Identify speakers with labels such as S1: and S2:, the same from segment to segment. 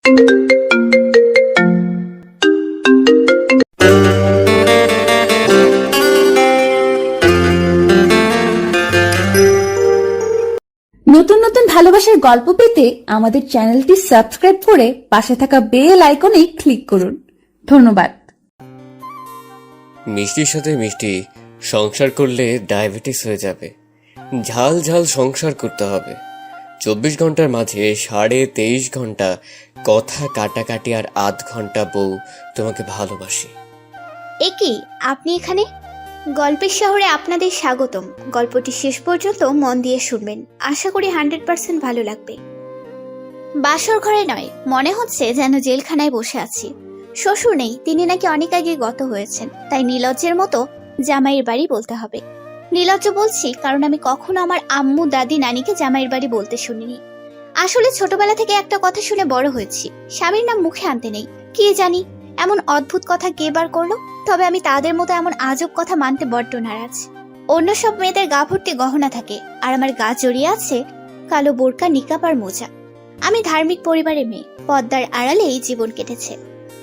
S1: নতুন নতুন ভালোবাসার গল্প পেতে আমাদের চ্যানেলটি সাবস্ক্রাইব করে পাশে থাকা বেল আইকনে ক্লিক করুন। ধন্যবাদ।
S2: মিষ্টির সাথে মিষ্টি সংসার করলে ডায়াবেটিস হয়ে যাবে। ঝাল ঝাল সংসার করতে হবে। 24 ঘন্টার মাঝে 23.5 ঘন্টা কথা কাটাকাটি আর আধ ঘন্টা বউ তোমাকে ভালোবাসি।
S3: কি আপনি এখানে? গল্পের শহরে আপনাদের স্বাগতম। গল্পটি শেষ পর্যন্ত মন দিয়ে শুনবেন, আশা করি 100% ভালো লাগবে। বাসর ঘরে নয়, মনে হচ্ছে যেন জেলখানায় বসে আছি। শ্বশুর নেই, তিনি নাকি অনেক আগে গত হয়েছেন, তাই নীলজ্জের মতো জামাইয়ের বাড়ি বলতে হবে। নীলজ্জ বলছি কারণ আমি কখনো আমার আম্মু দাদি নানিকে জামাইয়ের বাড়ি বলতে শুনিনি। আসলে ছোটবেলা থেকে একটা কথা শুনে বড় হয়েছি, স্বামীর নাম মুখে আনতে নেই। কি জানি এমন অদ্ভুত কথা কে বার করলো, তবে আমি তাদের মতো এমন আজব কথা মানতে বড্ড নারাজ। অন্য সব মেয়েদের গা ভর্তি গহনা থাকে, আর আমার গা জড়িয়ে আছে কালো বোরকা, নিকাব আর মোজা। আমি ধার্মিক পরিবারের মেয়ে, পর্দার আড়ালেই জীবন কেটেছে।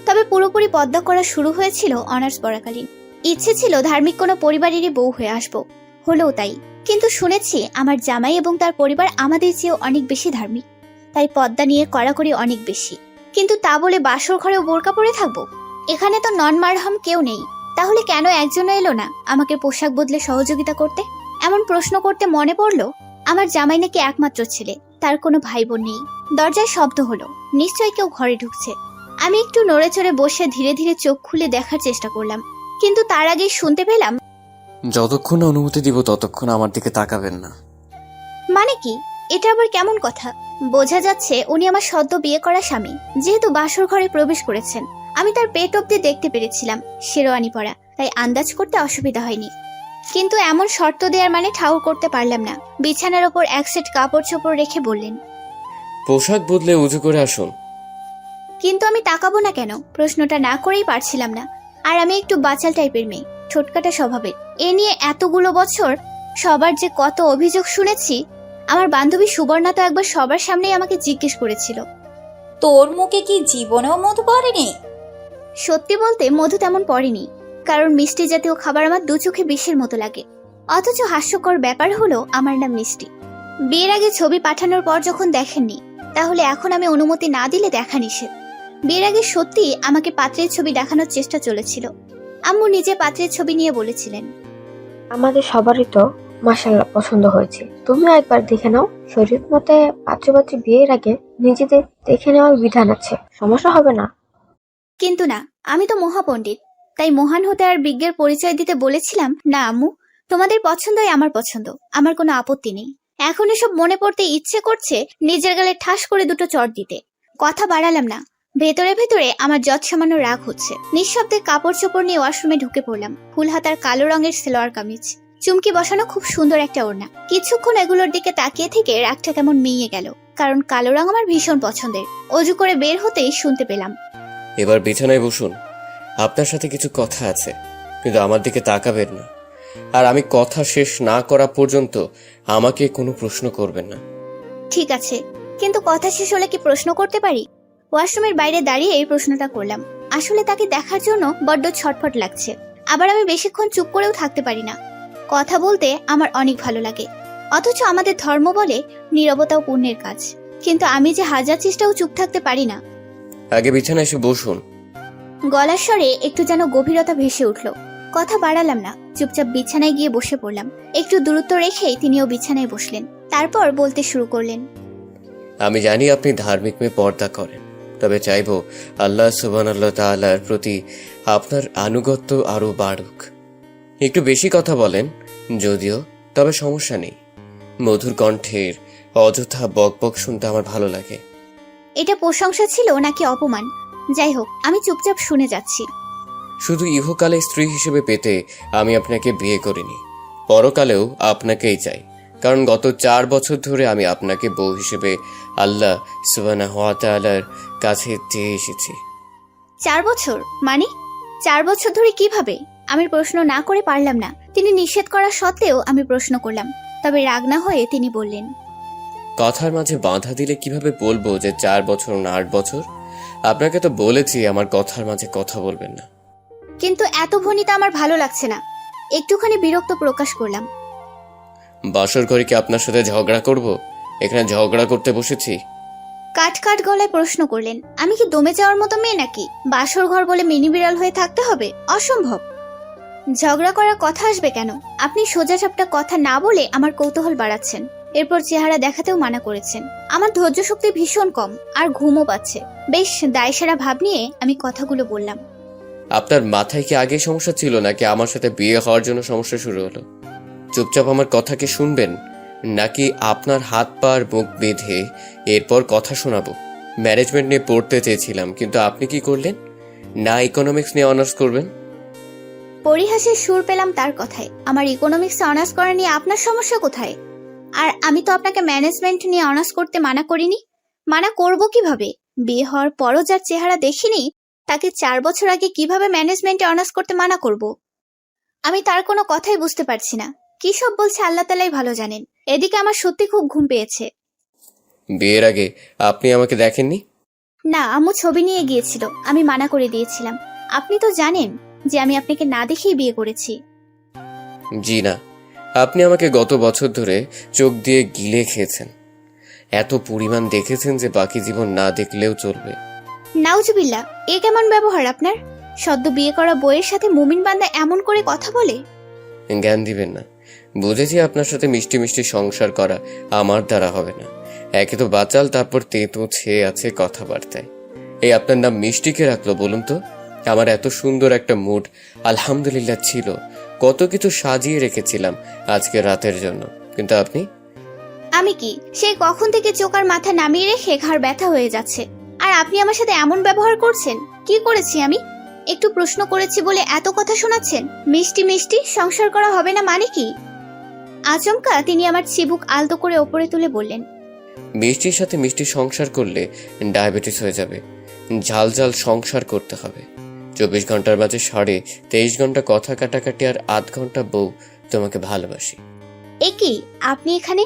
S3: তবে পুরোপুরি পর্দা করা শুরু হয়েছিল অনার্স পড়াকালীন। ইচ্ছে ছিল ধার্মিক কোনো পরিবারেরই বউ হয়ে আসবো, হলেও তাই। কিন্তু শুনেছি আমার জামাই এবং তার পরিবার আমাদের চেয়েও অনেক বেশি ধার্মিক, তাই পর্দা নিয়ে কড়াকড়ি অনেক বেশি। কিন্তু তা বলে বাসর ঘরেও বোরকা পরে থাকবো? এখানে তো নন মারহাম কেউ নেই, তাহলে কেন একজনও এলো না আমাকে পোশাক বদলে সহযোগিতা করতে? এমন প্রশ্ন করতে মনে পড়লো আমার জামাই নাকি একমাত্র ছেলে, তার কোনো ভাই বোন নেই। দরজায় শব্দ হলো, নিশ্চয়ই কেউ ঘরে ঢুকছে। আমি একটু নড়ে চড়ে বসে ধীরে ধীরে চোখ খুলে দেখার চেষ্টা করলাম, কিন্তু তার আগেই শুনতে পেলাম,
S2: যতক্ষণ না অনুমতি দিব ততক্ষণ আমার দিকে তাকাবেন না।
S3: মানে কি? এটা আবার কেমন কথা? বোঝা যাচ্ছে উনি আমার সদ্য বিয়ে করা স্বামী। যেহেতু বাসর ঘরে প্রবেশ করেছেন, আমি তার পেট অব্দি দেখতে পেরেছিলাম, শেরওয়ানি পরা, তাই আন্দাজ করতে অসুবিধা হয়নি। কিন্তু এমন শর্ত দেওয়ার মানে ঠাউর করতে পারলাম না। বিছানার ওপর এক সেট কাপড় চোপড় রেখে বললেন,
S2: পোশাক বদলে উজু করে আসুন।
S3: কিন্তু আমি তাকাবো না কেন? প্রশ্নটা না করেই পারছিলাম না। আর আমি একটু বাচাল টাইপের মেয়ে, ছোটকাটা স্বভাবের। এ নিয়ে এতগুলো বছর সবার যে কত অভিযোগ শুনেছি। আমার বান্ধবী সুবর্ণা তো একবার সবার সামনেই আমাকে জিজ্ঞেস করেছিল,
S4: তোর মুখে কি জীবনেও মধু পড়েনি?
S3: সত্যি বলতে মধু তেমন পড়েনি, কারণ মিষ্টি জাতীয় খাবার আমার দু চোখে বিষের মতো লাগে। অথচ হাস্যকর ব্যাপার হলো আমার নাম মিষ্টি। বিয়ের আগে ছবি পাঠানোর পর যখন দেখেননি, তাহলে এখন আমি অনুমতি না দিলে দেখা নিষেধ। বিয়ের আগে সত্যি আমাকে পাত্রের ছবি দেখানোর চেষ্টা চলেছিল। আম্মু নিজে পাত্রের ছবি নিয়ে বলেছিলেন,
S5: আমাদের সবারই তো মাশাআল্লাহ পছন্দ হয়েছে, তুমিও একবার দেখে নাও। শরীয়ত মতে পাত্রপাত্রী বিয়ের আগে নিজেদের দেখে নেওয়ার বিধান আছে, সমস্যা হবে না।
S3: কিন্তু না, আমি তো মহাপণ্ডিত, তাই মহান হতে আর বিজ্ঞের পরিচয় দিতে বলেছিলাম, না আম্মু, তোমাদের পছন্দই আমার পছন্দ, আমার কোনো আপত্তি নেই। এখন এসব মনে পড়তে ইচ্ছে করছে নিজের গালে ঠাস করে দুটো চড় দিতে। কথা বাড়ালাম না, ভেতরে ভেতরে আমার যৎ সামান্য রাগ হচ্ছে। নিঃশব্দে কাপড় চোপড় নিয়ে ওয়াশরুমে ঢুকে পড়লাম। ফুল হাতার কালো রঙের সেলোয়ার কামিজ, চুমকি বসানো খুব সুন্দর একটা ওড়না। কিছুক্ষণ এগুলোর দিকে তাকিয়ে থেকে রাগটা কেমন মিইয়ে গেল, কারণ কালো রং আমার ভীষণ পছন্দের। অজু করে বের হতেই শুনতে পেলাম,
S2: এবার বিছানায় বসুন, আপনার সাথে কিছু কথা আছে, কিন্তু আমার দিকে তাকাবেন না। আর আমি কথা শেষ না করা পর্যন্ত আমাকে কোনো প্রশ্ন করবেন না।
S3: ঠিক আছে, কিন্তু কথা শেষ হলে কি প্রশ্ন করতে পারি? ওয়াশরুমের বাইরে দাঁড়িয়ে এই প্রশ্নটা করলাম। আসলে তাকে দেখার জন্য বড্ড ছটফট লাগছে। আবার আমি বেশিক্ষণ চুপ করেও থাকতে পারি না। কথা বলতে আমার অনেক ভালো লাগে, অথচ আমাদের ধর্ম বলে নীরবতাও পুণ্যের কাজ। কিন্তু আমি যে হাজার চেষ্টাও চুপ থাকতে পারি না।
S2: আগে বিছানায় এসে বসুন।
S3: গলার স্বরে একটু যেন গভীরতা ভেসে উঠল। কথা বাড়ালাম না, চুপচাপ বিছানায় গিয়ে বসে পড়লাম। একটু দূরত্ব রেখেই তিনিও বিছানায় বসলেন। তারপর বলতে শুরু করলেন,
S2: আমি জানি আপনি ধার্মিক মেয়ে, পর্দা করেন, তবে চাইবো আল্লাহ সুবহানাল্লাহ তাআলার প্রতি আপনার আনুগত্য আরো বাড়ুক। একটু বেশি কথা বলেন যদিও, তবে সমস্যা নেই। মধুর কণ্ঠের অযথা বকবক শুনতে আমার ভালো লাগে।
S3: এটা প্রশংসা ছিল নাকি অপমান? যাই হোক, আমি চুপচাপ শুনে যাচ্ছি।
S2: শুধু ইহকালে স্ত্রী হিসেবে পেতে আমি আপনাকে বিয়ে করিনি, পরকালেও আপনাকেই চাই। কারণ গত 4 বছর ধরে আমি আপনাকে বউ হিসেবে আল্লাহ সুবহানাহু ওয়া তাআলার কাছে চেয়ে এসেছি।
S3: 4 বছর মানে? 4 বছর ধরে কিভাবে? আমি প্রশ্ন না করে পারলাম না। তিনি নিষেধ করা সত্ত্বেও আমি প্রশ্ন করলাম। তবে রাগ না হয়ে তিনি বললেন,
S2: কথার মাঝে বাধা দিলে কিভাবে বলবো যে 4 বছর না 8 বছর? আপনাকে তো বলেছি আমার কথার মাঝে কথা বলবেন না।
S3: কিন্তু এত ভনিতা আমার ভালো লাগছে না। একটুখানি বিরক্ত প্রকাশ করলাম।
S2: বাসর ঘরে কি আপনার সাথে ঝগড়া করব? এখানে ঝগড়া করতে বসেছি?
S3: কাট কাট গলায় প্রশ্ন করলেন। আমি কি দমে যাওয়ার মতো মেয়ে নাকি? বাসর ঘর বলে মিনি বিড়াল হয়ে থাকতে হবে? অসম্ভব। ঝগড়া করার কথা আসবে কেন? আপনি সোজাসাপটা কথা না বলে আমার কৌতূহল বাড়াচ্ছেন। এরপর চেহারা দেখাতেও মানা করেছেন। আমার ধৈর্য শক্তি ভীষণ কম, আর ঘুমও পাচ্ছে। বেশ দায়সারা ভাব নিয়ে আমি কথাগুলো বললাম।
S2: আপনার মাথায় কি আগে সমস্যা ছিল নাকি আমার সাথে বিয়ে হওয়ার জন্য সমস্যা শুরু হলো? চুপচাপ আমার কথা কি শুনবেন নাকি আপনার হাত পা আর মুখ বেঁধে এরপর কথা শোনাবো? ম্যানেজমেন্ট নিয়ে পড়তে চেয়েছিলাম, কিন্তু আপনি কি করলেন? না ইকোনমিক্স নিয়ে অনার্স করবেন?
S3: পরিহাসের সুর পেলাম তার কথায়। আমার ইকোনমিক্সে অনার্স করা নিয়ে আপনার সমস্যা কোথায়? আর আমি তো আপনাকে ম্যানেজমেন্ট নিয়ে অনার্স করতে মানা করিনি। মানা করব কিভাবে? বিয়ে হওয়ার পরও যার চেহারা দেখিনি, তাকে 4 বছর আগে কিভাবে ম্যানেজমেন্টে অনার্স করতে মানা করব? আমি তার কোনো কথাই বুঝতে পারছি না। কি সব বলছে আল্লাহ তাআলাই ভালো জানেন। এদিকে আমার সত্যি খুব ঘুম পেয়েছে।
S2: বিয়ের আগে আপনি আমাকে দেখেননি?
S3: না, আম্মু ছবি নিয়ে গিয়েছিল, আমি মানা করে দিয়েছিলাম। আপনি তো জানেন যে আমি আপনাকে না দেখেই বিয়ে করেছি।
S2: জি না, আপনি আমাকে গত বছর ধরে চোখ দিয়ে গিলে খেয়েছেন। এত পরিমাণ দেখেছেন যে বাকি জীবন না দেখলেও চলবে।
S3: নাউজুবিল্লাহ, এ কেমন ব্যবহার আপনার? সদ্য বিয়ে করা বউয়ের সাথে মুমিন বান্দা এমন করে কথা বলে?
S2: জ্ঞান দিবেন না। বুঝেছি আপনার সাথে মিষ্টি মিষ্টি সংসার করা আমার দ্বারা হবে না। একে তো বাচাল, তারপর তেতো ছেয়ে আছে কথাবার্তায়। এই আপনার নাম মিষ্টিকে রাখলো বলুন তো? আমার এত সুন্দর একটা মুড আলহামদুলিল্লাহ ছিল, কত কিছু সাজিয়ে রেখেছিলাম আজকে রাতের জন্য, কিন্তু আপনি?
S3: আমি কি সেই কখন থেকে চোখ আর মাথা নামিয়ে রেখে ঘাড় ব্যথা হয়ে যাচ্ছে, আর আপনি আমার সাথে এমন ব্যবহার করছেন? কি করেছি আমি? একটু প্রশ্ন করেছি বলে এত কথা শোনাচ্ছেন? মিষ্টি মিষ্টি সংসার করা হবে না মানে কি? আচমকা তিনি আমার চিবুক আলতো করে ওপরে তুলে বললেন,
S2: মিষ্টির সাথে মিষ্টি সংসার করলে ডায়াবেটিস হয়ে যাবে। ঝাল ঝাল সংসার করতে হবে। 24 ঘন্টার মাঝে 23.5 ঘন্টা কথা কাটাকাটি আর 8 ঘন্টা বউ তোমাকে ভালোবাসি।
S3: এ কি আপনি এখানে?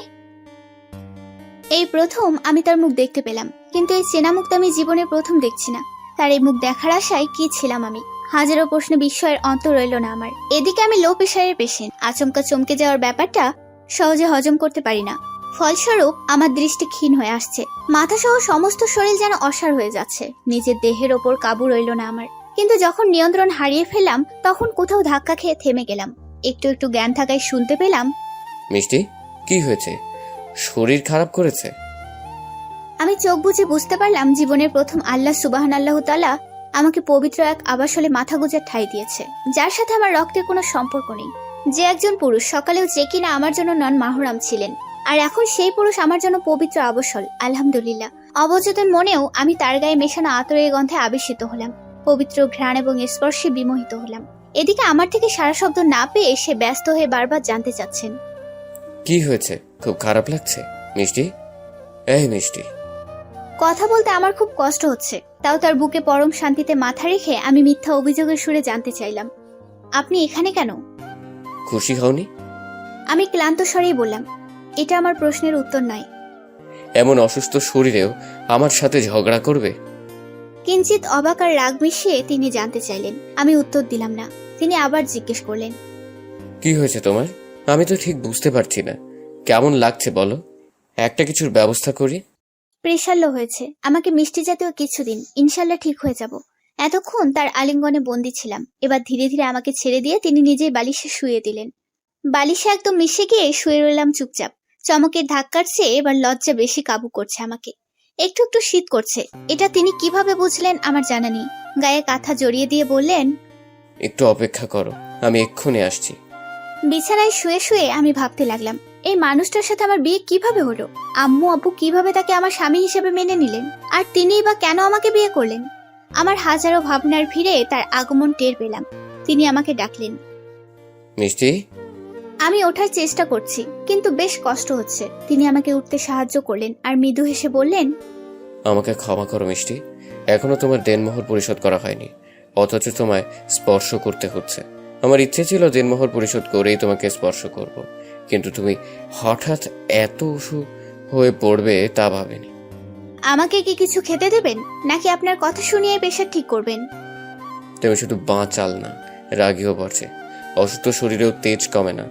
S3: এই প্রথম আমি তার মুখ দেখতে পেলাম, কিন্তু এই চেনা মুখ তো আমি জীবনে প্রথম দেখছি না। তার এই মুখ দেখার আশায় কি ছিলাম আমি? হাজারো প্রশ্ন বিস্ময়ের অন্ত রইল না আমার। এদিকে আমি লো প্রেশারের পেশেন্ট, আচমকা চমকে যাওয়ার ব্যাপারটা সহজে হজম করতে পারি না। ফলস্বরূপ আমার দৃষ্টি ক্ষীণ হয়ে আসছে, মাথা সহ সমস্ত শরীর যেন অসাড় হয়ে যাচ্ছে। নিজের দেহের ওপর কাবু রইল না আমার। কিন্তু যখন নিয়ন্ত্রণ হারিয়ে ফেললাম, তখন কোথাও ধাক্কা খেয়ে থেমে গেলাম। একটু একটু জ্ঞান থাকায় শুনতে পেলাম,
S2: মিষ্টি, কি হয়েছে? শরীর খারাপ করেছে?
S3: আমি চোখ বুজে বুঝতে পারলাম জীবনের প্রথম আল্লাহ সুবহানাল্লাহু তাআলা আমাকে পবিত্র এক আবাসলে মাথা গোঁজার ঠাঁই দিয়েছে, যার সাথে আমার রক্তের কোনো সম্পর্ক নেই। যে একজন পুরুষ সকালেও যে কিনা আমার জন্য নন মাহরাম ছিলেন, আর এখন সেই পুরুষ আমার জন্য পবিত্র আবাসল। আলহামদুলিল্লাহ। অবচেতন মনেও আমি তার গায়ে মেশানো আতরের গন্ধে আবেশিত হলাম, পবিত্র ঘ্রাণ এবং স্পর্শে বিমোহিত হলাম। এদিকে আমার থেকে সারা শব্দ না পেয়ে সে ব্যস্ত হয়ে বারবার জানতে চাচ্ছেন,
S2: কি হয়েছে? খুব খারাপ লাগছে মিষ্টি? এই মিষ্টি।
S3: কথা বলতে আমার খুব কষ্ট হচ্ছে, তাও তার বুকে পরম শান্তিতে মাথা রেখে আমি মিথ্যা অভিযোগের সুরে জানতে চাইলাম, আপনি এখানে কেন?
S2: খুশি হওনি?
S3: আমি ক্লান্ত স্বরেই বললাম, এটা আমার প্রশ্নের উত্তর নয়।
S2: এমন অসুস্থ শরীরেও আমার সাথে ঝগড়া করবে?
S3: কিঞ্চিত অবাক আর রাগ মিশিয়ে তিনি জানতে চাইলেন। আমি উত্তর দিলাম না। তিনি আবার জিজ্ঞেস করলেন,
S2: কি হয়েছে তোমার? আমি তো ঠিক বুঝতে পারছি না। কেমন লাগছে বলো, একটা কিছুর ব্যবস্থা করি।
S3: প্রেশার লো হয়েছে, আমাকে মিষ্টি জাতীয় কিছু দিন, ইনশাল্লাহ ঠিক হয়ে যাব। এতক্ষণ তার আলিঙ্গনে বন্দী ছিলাম, এবার ধীরে ধীরে আমাকে ছেড়ে দিয়ে তিনি নিজেই বালিশে শুয়ে দিলেন। বালিশে একদম মিশে গিয়ে শুয়ে রইলাম চুপচাপ। চমকের ধাক্কার চেয়ে এবার লজ্জা বেশি কাবু করছে আমাকে। একটু একটু শীত করছে, এটা তিনি কিভাবে বুঝলেন আমার জানা নেই। গায়ে কাঁথা জড়িয়ে দিয়ে বললেন,
S2: একটু অপেক্ষা করো, আমি এক্ষুনি আসছি।
S3: বিছানায় শুয়ে শুয়ে আমি ভাবতে লাগলাম, এই মানুষটার সাথে আমার বিয়ে কিভাবে হলো? আম্মু আব্বু কিভাবে তাকে আমার স্বামী হিসেবে মেনে নিলেন? আর তিনিই বা কেন আমাকে বিয়ে করলেন? আমার হাজারো ভাবনার ভিড়ে তার আগমন টের পেলাম। তিনি আমাকে ডাকলেন।
S2: মিষ্টি।
S3: আমি ওঠার চেষ্টা করছি, কিন্তু বেশ কষ্ট হচ্ছে। তিনি আমাকে উঠতে সাহায্য করলেন আর মৃদু হেসে বললেন,
S2: আমাকে ক্ষমা করো মিষ্টি, এখনো তোমার দেনমোহর পরিশোধ করা হয়নি, অথচ তোমায় স্পর্শ করতে হচ্ছে। আমার ইচ্ছে ছিল দেনমোহর পরিশোধ করেই তোমাকে স্পর্শ করব, কিন্তু তুমি হঠাৎ এত অসুখ হয়ে পড়বে তা ভাবিনি।
S3: আমাকে কি কিছু খেতে দেবেন, নাকি আপনার কথা শুনিয়ে প্রেশার ঠিক করবেন?
S2: তুমি শুধু বাঁচাল না, রাগিও বটে। অসুস্থ শরীরেও তেজ কমে না।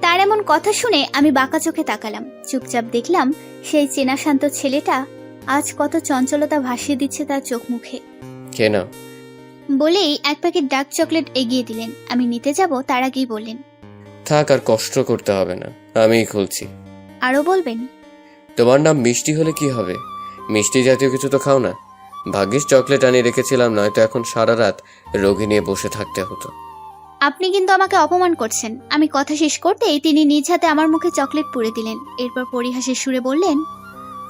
S3: তার এমন কথা শুনে আমি বাঁকা চোখে তাকালাম। চুপচাপ দেখলাম সেই চেনা শান্ত ছেলেটা আজ কত চঞ্চলতা ভাসিয়ে দিচ্ছে তার চোখ মুখে।
S2: খেয়ে নাও।
S3: বলেই এক প্যাকেট ডার্ক চকলেট এগিয়ে দিলেন। আমি নিতে যাব তার আগেই বললেন,
S2: থাক, আর কষ্ট করতে হবে না, আমিই খুলছি।
S3: আরো বলবেন?
S2: তোমার নাম মিষ্টি হলে কি হবে? মিষ্টি জাতীয় কিছু তো খাও না। ভাগ্যিস চকলেট আনিয়ে রেখেছিলাম, নয়তো এখন সারা রাত রোগী নিয়ে বসে থাকতে হতো।
S3: আপনি কিন্তু আমাকে অপমান করছেন। আমি কথা শেষ করতেই তিনি নিজ হাতে আমার মুখে চকলেট পুরে দিলেন। এরপর পরিহাসের সুরে বললেন,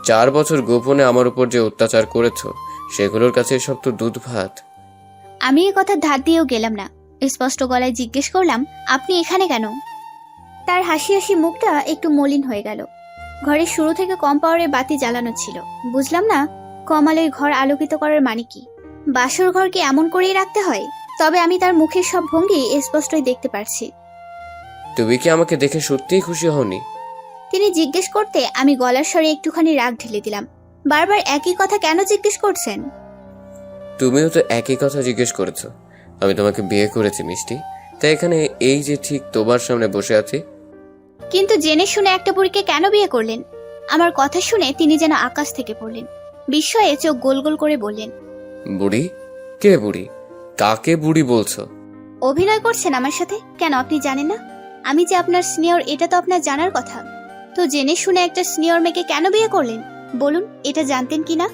S2: 4 বছর গোপনে আমার উপর যে অত্যাচার করেছো, সেগুলোর কাছে এসব তো দুধ ভাত।
S3: আমি এ কথা ধার দিয়েও গেলাম না। স্পষ্ট গলায় জিজ্ঞেস করলাম, আপনি এখানে কেন? তার হাসি হাসি মুখটা একটু মলিন হয়ে গেল। ঘরের শুরু থেকে কম পাওয়ারের বাতি জ্বালানো ছিল। বুঝলাম না কম আলোয় ঘর আলোকিত করার মানে কি। বাসর ঘরকে এমন করেই রাখতে হয়? তবে আমি তার মুখের সব ভঙ্গি স্পষ্টই দেখতে পারছি।
S2: তুমি কি আমাকে দেখে সত্যিই খুশি হওনি?
S3: তিনি জিজ্ঞেস করতে আমি গলার স্বরে একটুখানি রাগ ঢেলে দিলাম। বারবার একই কথা কেন জিজ্ঞেস করছেন?
S2: তুমিও তো একই কথা জিজ্ঞেস করেছো। আমি তোমাকে বিয়ে করেছি মিষ্টি, তাই এখানে এই যে ঠিক তোমার সামনে বসে আছি।
S3: কিন্তু জেনে শুনে একটা বুড়িকে কেন বিয়ে করলেন? আমার কথা শুনে তিনি যেন আকাশ থেকে পড়লেন। বিস্ময়ে চোখ গোল গোল করে বললেন,
S2: বুড়ি? কে বুড়ি? কাকে বুড়ি বলছো?
S3: অভিনয় করছেন আমার সাথে? কেন আপনি জানেন না আমি যে আপনার সিনিয়র? এটা তো আপনার জানার কথা। তো জেনে শুনে একটা সিনিয়র মেয়েকে কেন বিয়ে করলেন বলুন, এটা জানতেন কিনা?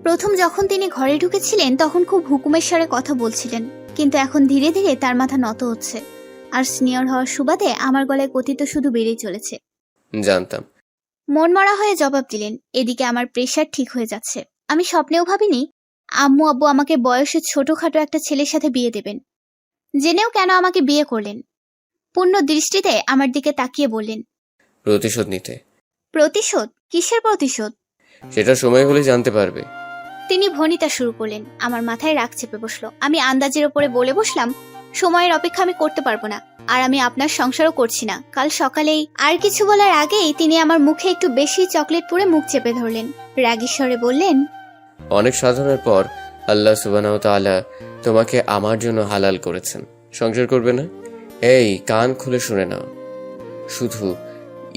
S3: প্রথম যখন তিনি ঘরে ঢুকেছিলেন তখন খুব হুকুমের স্বরে কথা বলছিলেন, কিন্তু এখন ধীরে ধীরে তার মাথা নত হচ্ছে। আর সিনিয়র হওয়ার সুবাদে আমার গলায় গতি তো শুধু বেড়েই চলেছে।
S2: জানতাম।
S3: মনমরা হয়ে জবাব দিলেন। এদিকে আমার প্রেশার ঠিক হয়ে যাচ্ছে। আমি স্বপ্নেও ভাবিনি আম্মু আব্বু আমাকে বয়সে ছোটখাটো একটা ছেলের সাথে বিয়ে দেবেন। জেনেও কেন আমাকে বিয়ে করলেন? পূর্ণ দৃষ্টিতে আমার দিকে তাকিয়ে বললেন,
S2: প্রতিশোধ নিতে।
S3: প্রতিশোধ? কিসের প্রতিশোধ?
S2: সেটা সময় হলে জানতে পারবে।
S3: তিনি ভনিতা শুরু করলেন। আমার মাথায় রাগ চেপে বসলো। আমি আন্দাজের ওপরে বলে বসলাম, সময়ের অপেক্ষা আমি করতে পারবো না। আর আমি আপনার সংসারও করছি না। কাল সকালেই। আর কিছু বলার আগেই তিনি আমার মুখে একটু বেশি চকলেট পুরে মুখ চেপে ধরলেন। রাগী স্বরে বললেন,
S2: অনেক সাধনার পর আল্লাহ সুবহানাহু ওয়া তাআলা তোমাকে আমার জন্য হালাল করেছেন। সংসার করবে না? এই কান খুলে শুনে নাও, শুধু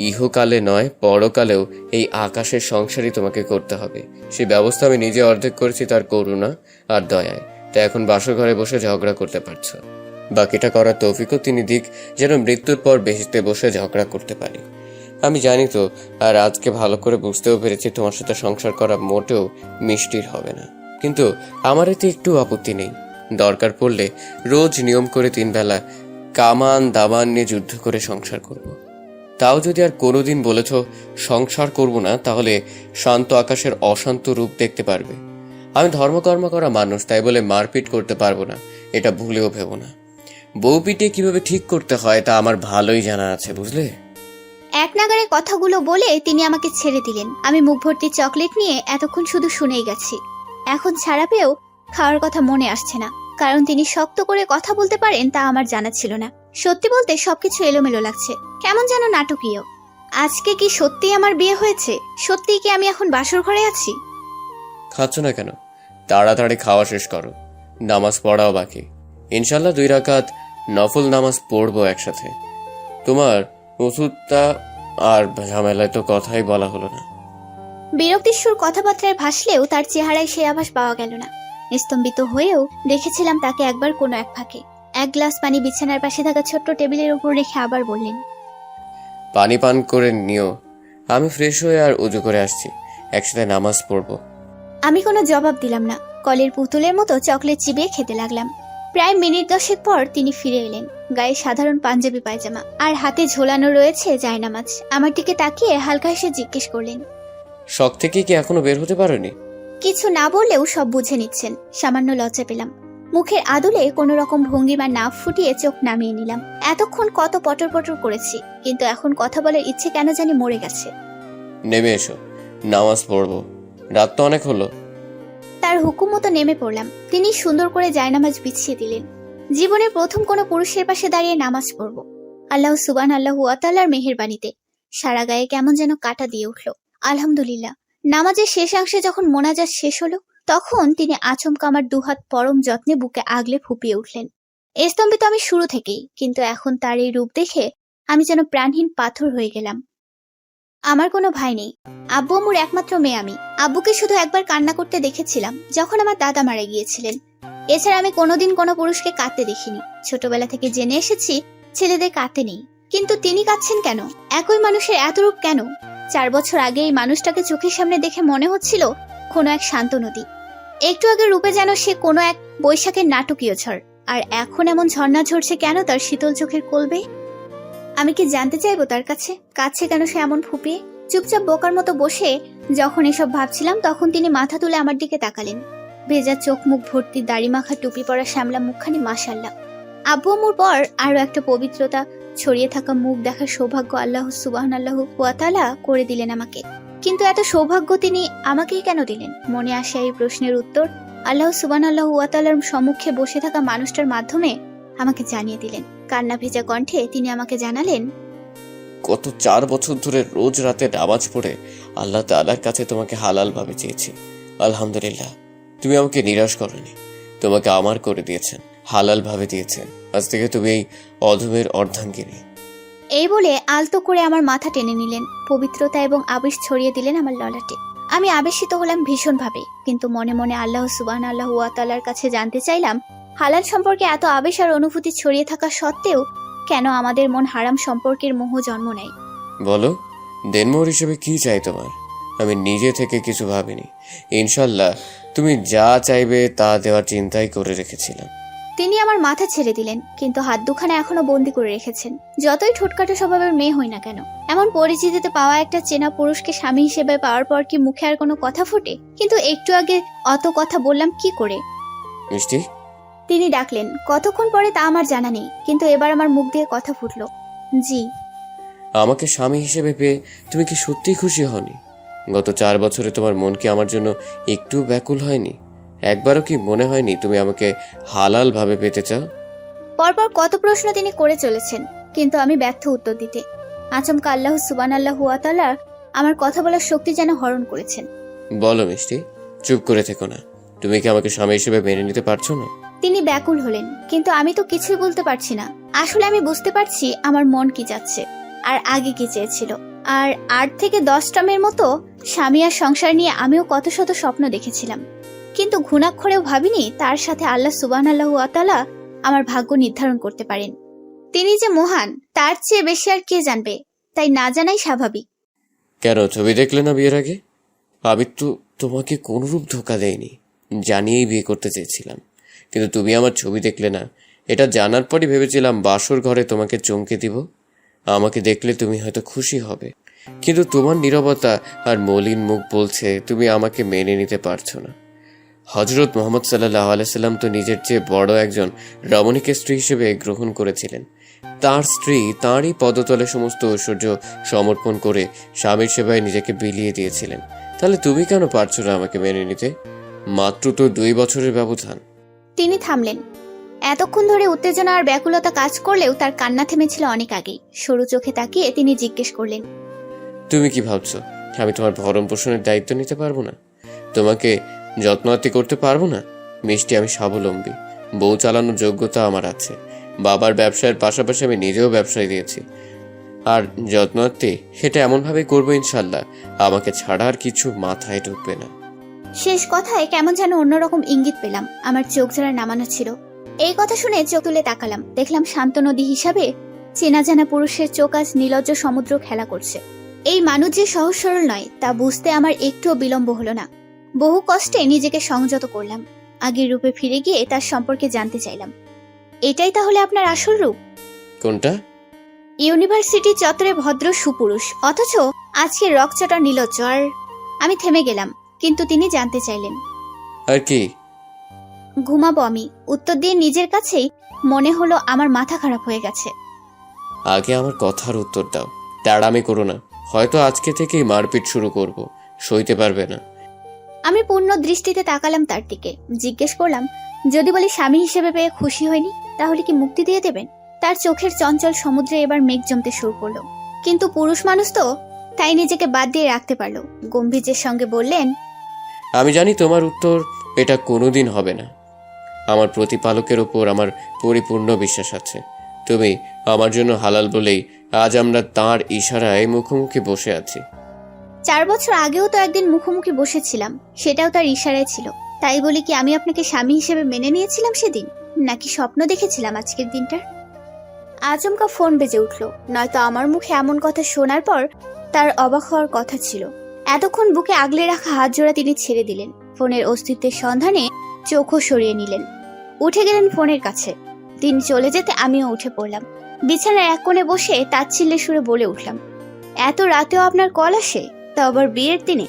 S2: ইহকালে নয় পরকালেও এই আকাশের সংসারই তোমাকে করতে হবে। সেই ব্যবস্থা আমি নিজে অর্ধেক করেছি তার করুণা আর দয়ায়। তাই এখন বাসর ঘরে বসে ঝগড়া করতে পারছো। বাকিটা করার তৌফিকও তিনি দিক, যেন মৃত্যুর পর বেহেশতে বসে ঝগড়া করতে পারি। আমি জানি তো, আর আজকে ভালো করে বুঝতেও পেরেছি তোমার সাথে সংসার করা মোটেও মিষ্টির হবে না। কিন্তু আমার এতে একটু আপত্তি নেই। দরকার পড়লে রোজ নিয়ম করে 3 বেলা কামান দামান নিয়ে যুদ্ধ করে সংসার করব। তাও যদি আর কোনোদিন বলেছ সংসার করব না, তাহলে শান্ত আকাশের অশান্ত রূপ দেখতে পারবে। আমি ধর্মকর্ম করা মানুষ, তাই বলে মারপিট করতে পারবো না, এটা ভুলেও ভেবো না। বউ পিটিয়ে কিভাবে ঠিক করতে হয় তা আমার ভালোই জানা আছে, বুঝলে?
S3: এক নাগারে কথাগুলো বলে তিনি আমাকে ছেড়ে দিলেন। আমি মুখ ভর্তি চকলেট নিয়ে এতক্ষণ শুধু শুনেই গেছি। এখন ছাড়া পেয়েও খাওয়ার কথা মনে আসছে না, কারণ তিনি শক্ত করে কথা বলতে পারেন তা আমার জানা ছিল না। সত্যি বলতে সবকিছু এলোমেলো লাগছে, কেমন যেন নাটকীয়। আজকে কি সত্যিই আমার বিয়ে হয়েছে? সত্যিই কি আমি এখন বাসর ঘরে আছি?
S2: খাচ্ছ না কেন? তাড়াতাড়ি খাওয়া শেষ করো, নামাজ পড়াও বাকি। ইনশাল্লাহ 2 রাকাত নফল নামাজ পড়বো একসাথে। তোমার ওষুধটা আর ঝামেলায় তো কথাই বলা হলো না।
S3: বিরক্তির সুর কথাবার্তায় ভাসলেও তার চেহারায় সে আভাস পাওয়া গেল না। স্তম্ভিত হয়েও দেখেছিলাম তাকে একবার কোনো এক ফাঁকে। 1 গ্লাস পানি বিছানার পাশে থাকা ছোট্ট টেবিলের উপর রেখে আবার বললেন,
S2: পানি পান করে নিও। আমি ফ্রেশ হয়ে আর উজু করে আসছি, একসাথে নামাজ পড়বো।
S3: আমি কোনো জবাব দিলাম না। কলের পুতুলের মতো চকলেট চিবিয়ে খেতে লাগলাম। প্রায় মিনিট 10 পর তিনি ফিরে এলেন। গায়ে সাধারণ পাঞ্জাবি পায়জামা আর হাতে ঝোলানো রয়েছে জায়নামাজ। আমার দিকে তাকিয়ে হালকা হেসে জিজ্ঞেস করলেন,
S2: শখ থেকে কি এখনো বের হতে পারোনি?
S3: কিছু না বললেও সব বুঝে নিচ্ছেন। সামান্য লজ্জা পেলাম। মুখের আদলে কোনো রকম ভঙ্গিমা না ফুটিয়ে চোখ নামিয়ে নিলাম। এতক্ষণ কত পটর পটর করেছি, কিন্তু এখন কথা বলার ইচ্ছে কেন জানি মরে গেছে।
S2: নেমে এসো, নামাজ পড়বো, রাত তো অনেক হলো।
S3: তার হুকুম মতো নেমে পড়লাম। তিনি সুন্দর করে জায়নামাজ বিছিয়ে দিলেন। জীবনের প্রথম কোনো পুরুষের পাশে দাঁড়িয়ে নামাজ পড়ব। আল্লাহ সুবহানাহু ওয়া তাআলার মেহেরবানিতে সারা গায়ে কেমন যেন কাটা দিয়ে উঠল। আলহামদুলিল্লাহ, নামাজের শেষাংশে যখন মোনাজাত শেষ হলো, তখন তিনি আচমকা আমার দুহাত পরম যত্নে বুকে আগলে ফুপিয়ে উঠলেন। স্তম্ভিত আমি শুরু থেকেই, কিন্তু এখন তার এই রূপ দেখে আমি যেন প্রাণহীন পাথর হয়ে গেলাম। আমার কোনো ভাই নেই, আব্বু আম্মুর একমাত্র মেয়ে আমি। আব্বুকে শুধু একবার কান্না করতে দেখেছিলাম যখন আমার দাদা মারা গিয়েছিলেন। এছাড়া আমি কোনোদিন কোনো পুরুষকে কাঁদতে দেখিনি। ছোটবেলা থেকে জেনে এসেছি ছেলেদের কাঁদতে নেই, কিন্তু তিনি কাঁদছেন কেন? একই মানুষের এত রূপ কেন? 4 বছর আগে এই মানুষটাকে চোখের সামনে দেখে মনে হচ্ছিল কোনো এক শান্ত নদী। একটু আগে রূপে যেন সে কোনো এক বৈশাখের নাটকীয় ঝড়, আর এখন এমন ঝর্ণা ঝরছে কেন তার শীতল চোখের কোলবে? আমি কি জানতে চাইবো তার কাছে কাছে কেন সে এমন ফুপিয়ে? চুপচাপ বোকার মতো বসে যখন এসব ভাবছিলাম, তখন তিনি মাথা তুলে আমার দিকে তাকালেন। ভেজা চোখ মুখ ভর্তি, দাড়ি মাখা, টুপি পরা শ্যামলা মুখখানি, মাশাআল্লাহ। আব্বু আম্মুর পর আরো একটা পবিত্রতা ছড়িয়ে থাকা মুখ দেখার সৌভাগ্য আল্লাহ সুবহানাল্লাহু ওয়া তাআলা করে দিলেন আমাকে। কিন্তু এত সৌভাগ্য তিনি আমাকেই কেন দিলেন? মনে আসে এই প্রশ্নের উত্তর আল্লাহ সুবহানাল্লাহু ওয়া তাআলার সম্মুখে বসে থাকা মানুষটার মাধ্যমে আমাকে জানিয়ে দিলেন। কান্না ভেজা কণ্ঠে তিনি আমাকে জানালেন,
S2: গত 4 বছর ধরে রোজ রাতে নামাজ পড়ে আল্লাহ তাআলার কাছে তোমাকে হালাল ভাবে চেয়েছি। আলহামদুলিল্লাহ, তুমি আমাকে নিরাশ করনি, তোমাকে আমার করে দিয়েছেন, হালাল ভাবে দিয়েছেন। আজ থেকে তুমি এই অধমের অর্ধাঙ্গিনী।
S3: এই বলে আলতো করে আমার মাথা টেনে নিলেন, পবিত্রতা এবং আবেশ ছড়িয়ে দিলেন আমার ললাটে। আমি আবেশিত হলাম ভীষণভাবে, কিন্তু মনে মনে আল্লাহ সুবহানাল্লাহু ওয়া তাআলার কাছে জানতে চাইলাম, হালাল সম্পর্কে এত আবেশ আর অনুভূতি ছড়িয়ে থাকা সত্ত্বেও কেন আমাদের মন হারাম সম্পর্কের মোহ জন্ম নেয়?
S2: বলো, দেনমোহর হিসেবে কি চাই তোমার? আমি নিজে থেকে কিছু ভাবিনি। ইনশাল্লাহ তুমি যা চাইবে তা দেওয়ার চিন্তাই করে রেখেছিলাম।
S3: তিনি আমার মাথা ছেড়ে দিলেন, কিন্তু হাত দুখানা এখনো বন্দি করে রেখেছেন। যতই ঠোঁটকাটা স্বভাবের মেয়ে হই না কেন, এমন পরিচিতিতে পাওয়া একটা চেনা পুরুষকে স্বামী হিসেবে পাওয়ার পর কি মুখে আর কোনো কথা ফোটে? কিন্তু একটু আগে অত কথা বললাম কি করে?
S2: মিষ্টি,
S3: তিনি ডাকলেন। কতক্ষণ পরে তা আমার জানা নেই, কিন্তু এবার আমার মুখ দিয়ে কথা ফুটল, জি।
S2: আমাকে স্বামী হিসেবে পেয়ে তুমি কি সত্যি খুশি হওনি? গত 4 বছরে তোমার মন কি আমার জন্য একটু ব্যাকুল হয়নি? একবারও কি মনে হয়নি তুমি আমাকে হালাল ভাবে পেতে চাও?
S3: পরপর কত প্রশ্ন তিনি করে চলেছেন, কিন্তু আমি ব্যর্থ উত্তর দিতে। আচমকা আল্লাহ সুবহানাল্লাহু ওয়া তাআলা আমার কথা বলার শক্তি যেন হরণ করেছেন।
S2: বলো মিষ্টি, চুপ করে থেকো না। তুমি কি আমাকে স্বামী হিসেবে মেনে নিতে পারছো না?
S3: তিনি ব্যাকুল হলেন, কিন্তু আমি তো কিছুই বলতে পারছি না। আসলে আমি বুঝতে পারছি আমার মন কি চাচ্ছে আর আগে কি চেয়েছিল। আর 8 থেকে 10টা মেয়ের মতো স্বামী আর সংসার নিয়ে আমিও কত শত স্বপ্ন দেখেছিলাম, কিন্তু ঘুণাক্ষরেও ভাবিনি তার সাথে আল্লাহ সুবহানাল্লাহু ওয়া তাআলা আমার ভাগ্য নির্ধারণ করতে পারেন। তিনি যে মহান তার চেয়ে বেশি আর কে জানবে, তাই না জানাই স্বাভাবিক।
S2: কেন ছবি দেখলে না বিয়ের আগে? আমি তো তোমাকে কোনরূপ ধোকা দেয়নি, জানিয়েই বিয়ে করতে চেয়েছিলাম। কিন্তু তুমি আমার ছবি দেখলে না, এটা জানার পরই ভেবেছিলাম বাসর ঘরে তোমাকে চমকে দিব। আমাকে দেখলে তুমি হয়তো খুশি হবে, কিন্তু তোমার নীরবতা আর মলিন মুখ বলছে তুমি আমাকে মেনে নিতে পারছো না। হযরত মুহাম্মদ সাল্লাল্লাহু আলাইহি সাল্লাম তো নিজের চেয়ে বড় একজন রমণীকে স্ত্রী হিসেবে গ্রহণ করেছিলেন। তার স্ত্রী তাঁরই পদতলে সমস্ত ঐশ্বর্য সমর্পণ করে স্বামীর সেবায় নিজেকে বিলিয়ে দিয়েছিলেন। তাহলে তুমি কেন পারছো না আমাকে মেনে নিতে? মাত্র তো 2 বছরের ব্যবধান।
S3: তিনি থামলেন। এতক্ষণ ধরে উত্তেজনা আর ব্যাকুলতা কাজ করলেও তার কান্না থেমেছিল অনেক আগেই। সরু চোখে তাকিয়ে তিনি জিজ্ঞেস করলেন,
S2: তুমি কি ভাবছো আমি তোমার ভরণ পোষণের দায়িত্ব নিতে পারবো না? তোমাকে যত্নআত্তি করতে পারবো না? মিষ্টি, আমি স্বাবলম্বী, বউ চালানোর যোগ্যতা আমার আছে। বাবার ব্যবসার পাশাপাশি আমি নিজেও ব্যবসায় দিয়েছি। আর যত্নআত্তি সেটা এমনভাবে করবো ইনশাল্লাহ আমাকে ছাড়া আর কিছু মাথায় ঢুকবে না।
S3: শেষ কথায় কেমন যেন অন্যরকম ইঙ্গিত পেলাম। আমার চোখ জোড়া নামানো ছিল। এই কথা শুনে চোখ তুলে তাকালাম, দেখলাম শান্ত নদী হিসাবে চেনা জানা পুরুষের চোখ আজ নীলজ্জ সমুদ্র খেলা করছে। এই মানুষ যে সহজ সরল নয় তা বুঝতে আমার একটুও বিলম্ব হলো না। বহু কষ্টে নিজেকে সংযত করলাম। আগের রূপে ফিরে গিয়ে তার সম্পর্কে জানতে চাইলাম। এটাই তাহলে আপনার আসল রূপ?
S2: কোনটা?
S3: ইউনিভার্সিটি চত্বরে ভদ্র সুপুরুষ, অথচ আজকে রকচটা নীলজ্জ। আর আমি থেমে গেলাম, কিন্তু তিনি জানতে চাইলেন,
S2: আর কি?
S3: ঘুমাবো আমি? উত্তর দিয়ে নিজের কাছেই মনে হলো আমার মাথা খারাপ হয়ে গেছে।
S2: আগে আমার কথার উত্তর দাও, তাড়ামি করো না। হয়তো আজকে থেকেই মারপিট শুরু করব, সইতে পারবে না।
S3: আমি পূর্ণ দৃষ্টিতে তাকালাম তার দিকে, জিজ্ঞেস করলাম, যদি বলি স্বামী হিসেবে পেয়ে খুশি হয়নি, তাহলে কি মুক্তি দিয়ে দেবেন? তার চোখের চঞ্চল সমুদ্রে এবার মেঘ জমতে শুরু করলো। কিন্তু পুরুষ মানুষ তো তাই নিজেকে বাদ দিয়ে রাখতে পারলো। গম্ভীর্যের সঙ্গে বললেন,
S2: আমি জানি তোমার উত্তর এটা কোনোদিন হবে না। আমার প্রতিপালকের ওপর আমার পরিপূর্ণ বিশ্বাস আছে। তুমি আমার জন্য হালাল বলেই আজ আমরা তাঁর ইশারায় মুখোমুখি বসে আছি।
S3: 4 বছর আগেও তো একদিন মুখোমুখি বসেছিলাম, সেটাও তার ইশারায় ছিল। তাই বলি কি আমি আপনাকে স্বামী হিসেবে মেনে নিয়েছিলাম সেদিন, নাকি স্বপ্ন দেখেছিলাম আজকের দিনটার? আচমকা ফোন বেজে উঠল, নয়তো আমার মুখে এমন কথা শোনার পর তার অবাক হওয়ার কথা ছিল। এতক্ষণ বুকে আগলে রাখা হাত জোড়া তিনি ছেড়ে দিলেন। ফোনের অস্তিত্বের সন্ধানে চোখও সরিয়ে নিলেন। উঠে গেলেন ফোনের কাছে। তিনি চলে যেতে আমিও উঠে পড়লাম। বিছানার এক কোণে বসে তাচ্ছিল্যের সুরে বলে উঠলাম, এত রাতেও আপনার কল আসে, তা আবার বিয়ের দিনে?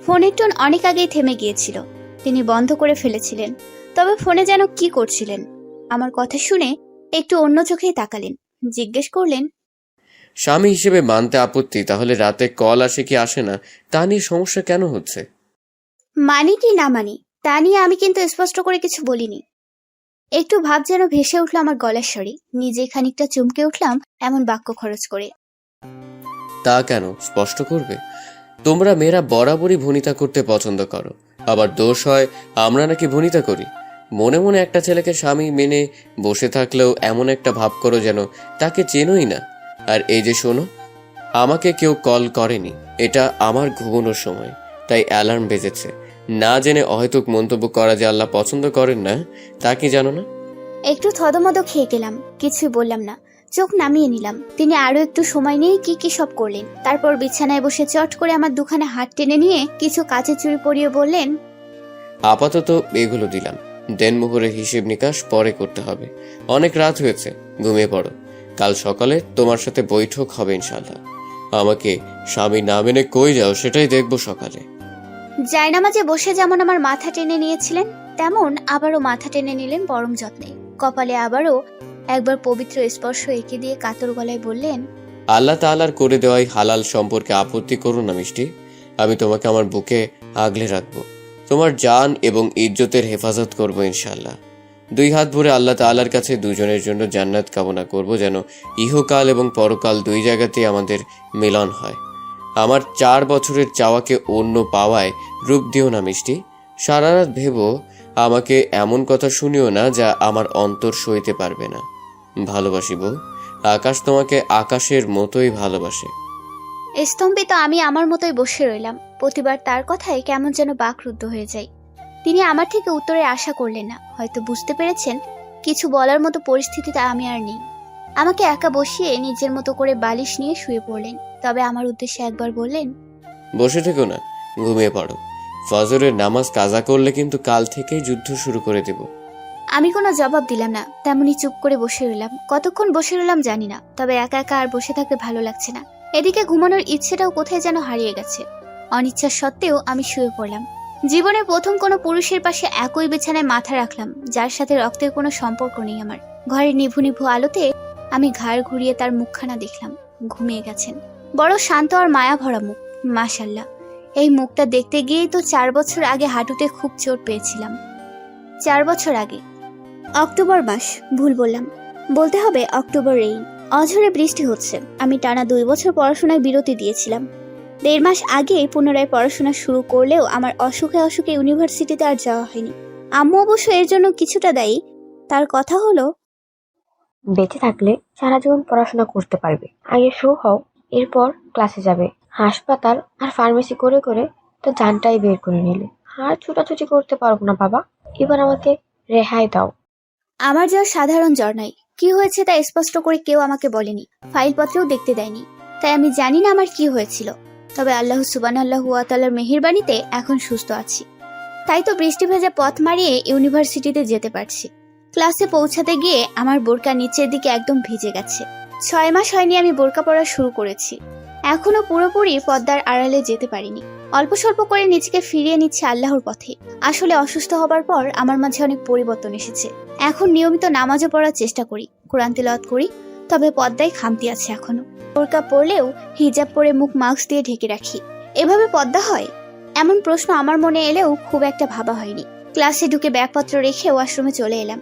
S3: ফোনের টোন অনেক আগেই থেমে গিয়েছিল। তিনি বন্ধ করে ফেলেছিলেন, তবে ফোনে যেন কি করছিলেন। আমার কথা শুনে একটু অন্য চোখেই তাকালেন। জিজ্ঞেস করলেন,
S2: স্বামী হিসেবে মানতে আপত্তি, তাহলে রাতে কল আসে কি আসে না তা নিয়ে সমস্যা কেন হচ্ছে?
S3: মানি কি না মানি তা নিয়ে আমি কিন্তু স্পষ্ট করে কিছু বলিনি। একটু ভাব যেন ভেসে উঠল আমার গলার স্বরে। নিজে খানিকটা চমকে উঠলাম এমন বাক্য খরচ করে।
S2: তা কেন স্পষ্ট করবে? তোমরা মেয়েরা বরাবরই ভনিতা করতে পছন্দ করো, আবার দোষ হয় আমরা নাকি ভনিতা করি। মনে মনে একটা ছেলেকে স্বামী মেনে বসে থাকলেও এমন একটা ভাব করো যেন তাকে চেনোই না। আর এই যে শোনো, আমাকে কেউ কল করেনি, এটা আমার ঘুমানোর সময়, তাই অ্যালার্ম বেজেছে। না জেনে অহেতুক মন্তব্য করা যে আল্লাহ পছন্দ করেন না তা কি জানো না?
S3: একটু থতমত খেয়ে গেলাম, কিছুই বললাম না। চোখ নামিয়ে নিলাম। তিনি আরো একটু সময় নিয়ে কি কি সব করলেন। তারপর বিছানায় বসে চট করে আমার দুখানে হাত টেনে নিয়ে কিছু কাচের চুড়ি পরিয়ে বললেন,
S2: আপাতত এগুলো দিলাম, দেনমোহরের হিসেব নিকাশ পরে করতে হবে। অনেক রাত হয়েছে, ঘুমিয়ে পড়ো। কাল সকালে তোমার সাথে বৈঠক হবে ইনশাল্লাহ। আমাকে স্বামী না মেনে কই যাও সেটাই দেখবো সকালে।
S3: জায়নামাজে বসে যেমন আমার মাথা টেনে নিয়েছিলেন, তেমন আবারও মাথা টেনে নিলেন পরম যত্নে। কপালে আবারও একবার পবিত্র স্পর্শ এঁকে দিয়ে কাতর গলায় বললেন,
S2: আল্লাহ তাআলার করে দেওয়াই হালাল সম্পর্কে আপত্তি করো না মিষ্টি। আমি তোমাকে আমার বুকে আগলে রাখবো, তোমার জান এবং ইজ্জতের হেফাজত করবো ইনশাল্লাহ। 2 হাত ভরে আল্লাহ তাআলার কাছে দুজনের জন্য জান্নাত কামনা করব, যেন ইহকাল এবং পরকাল 2 জায়গাতেই আমাদের মিলন হয়। আমার 4 বছরের চাওয়াকে অন্য পাওয়ায় রূপ দিও না মিষ্টি। সারা রাত ভেবো আমাকে এমন কথা শুনিও না যা আমার অন্তর সইতে পারবে না। ভালোবাসি বউ, আকাশ তোমাকে আকাশের মতোই ভালোবাসে।
S3: স্তম্ভিত আমি আমার মতোই বসে রইলাম। প্রতিবার তার কথায় কেমন যেন বাকরুদ্ধ হয়ে যাই। তিনি আমার থেকে উত্তরের আশা করলেন না। হয়তো বুঝতে পেরেছেন কিছু বলার মতো পরিস্থিতিতে আমি আর নেই। আমাকে একা বসিয়ে নিজের মতো করে বালিশ নিয়ে শুয়ে পড়লেন। তবে আমার উদ্দেশ্যে একবার বললেন,
S2: বসে থেকো না, ঘুমিয়ে পড়ো। ফজরের নামাজ কাজা করলে কিন্তু কাল থেকেই যুদ্ধ শুরু করে দেব।
S3: আমি কোনো জবাব দিলাম না, তেমনি চুপ করে বসে রইলাম। কতক্ষণ বসে রইলাম জানি না, তবে একা একা আর বসে থাকতে ভালো লাগছে না। এদিকে ঘুমানোর ইচ্ছেটাও কোথায় যেন হারিয়ে গেছে। অনিচ্ছা সত্ত্বেও আমি শুয়ে পড়লাম। জীবনে প্রথম কোনো পুরুষের পাশে একই বিছানায় মাথা রাখলাম, যার সাথে রক্তের কোনো সম্পর্ক নেই আমার। ঘরের নিভু নিভু আলোতে আমি ঘাড় ঘুরিয়ে তার মুখখানা দেখলাম। ঘুমিয়ে গেছেন। বড় শান্ত আর মায়া ভরা মুখ, মাশাল্লাহ। এই মুখটা দেখতে গিয়েই তো 4 বছর আগে হাঁটুতে খুব চোট পেয়েছিলাম। 4 বছর আগে অক্টোবর মাস, ভুল বললাম, বলতে হবে অক্টোবর রেইন। অঝরে বৃষ্টি হচ্ছে। আমি টানা 2 বছর পড়াশোনায় বিরতি দিয়েছিলাম। 1.5 মাস আগে পুনরায় পড়াশোনা শুরু করলেও আমার অসুখে অসুখে ইউনিভার্সিটিতে আর যাওয়া হয়নি। আম্মু অবশ্য এর জন্য কিছুটা দায়ী। তার কথা হলো,
S5: বেঁচে থাকলে সারা জীবন পড়াশোনা করতে পারবে। আগে শো হও, এরপর ক্লাসে যাবে। হাসপাতাল আর ফার্মেসি করে করে তো জানটাই বের করে নিলে। আর ছুটাছুটি করতে পারবো না বাবা, এবার আমাকে রেহাই দাও।
S3: আমার জ্বর সাধারণ জ্বর নয়। কি হয়েছে তা স্পষ্ট করে কেউ আমাকে বলেনি, ফাইলপত্রেও দেখতে দেয়নি। তাই আমি জানি না আমার কি হয়েছিল। তবে আল্লাহ সুবহানাহু ওয়া তাআলার মেহেরবানিতে এখন সুস্থ আছি। তাই তো বৃষ্টি ভেজা পথ মারিয়ে ইউনিভার্সিটিতে যেতে পারছি। ক্লাসে পৌঁছাতে গিয়ে আমার বোরকা নিচের দিকে একদম ভিজে গেছে। 6 মাস হয়নি আমি বোরকা পরা শুরু করেছি। এখনো পুরোপুরি পর্দার আড়ালে যেতে পারিনি। অল্প স্বল্প করে নিজেকে ফিরিয়ে নিচ্ছে আল্লাহর পথে। আসলে অসুস্থ হবার পর আমার মাঝে অনেক পরিবর্তন এসেছে। এখন নিয়মিত নামাজও পড়ার চেষ্টা করি, কোরআন তেলাওয়াত করি। তবে পর্দায় খামতি আছে এখনো। বোরকা পরলেও হিজাব পরে মুখ মাস্ক দিয়ে ঢেকে রাখি। এভাবে পর্দা হয়? এমন প্রশ্ন আমার মনে এলেও খুব একটা ভাবা হয়নি। ক্লাসে ঢুকে ব্যাগপত্র রেখে ওয়াশরুমে চলে এলাম।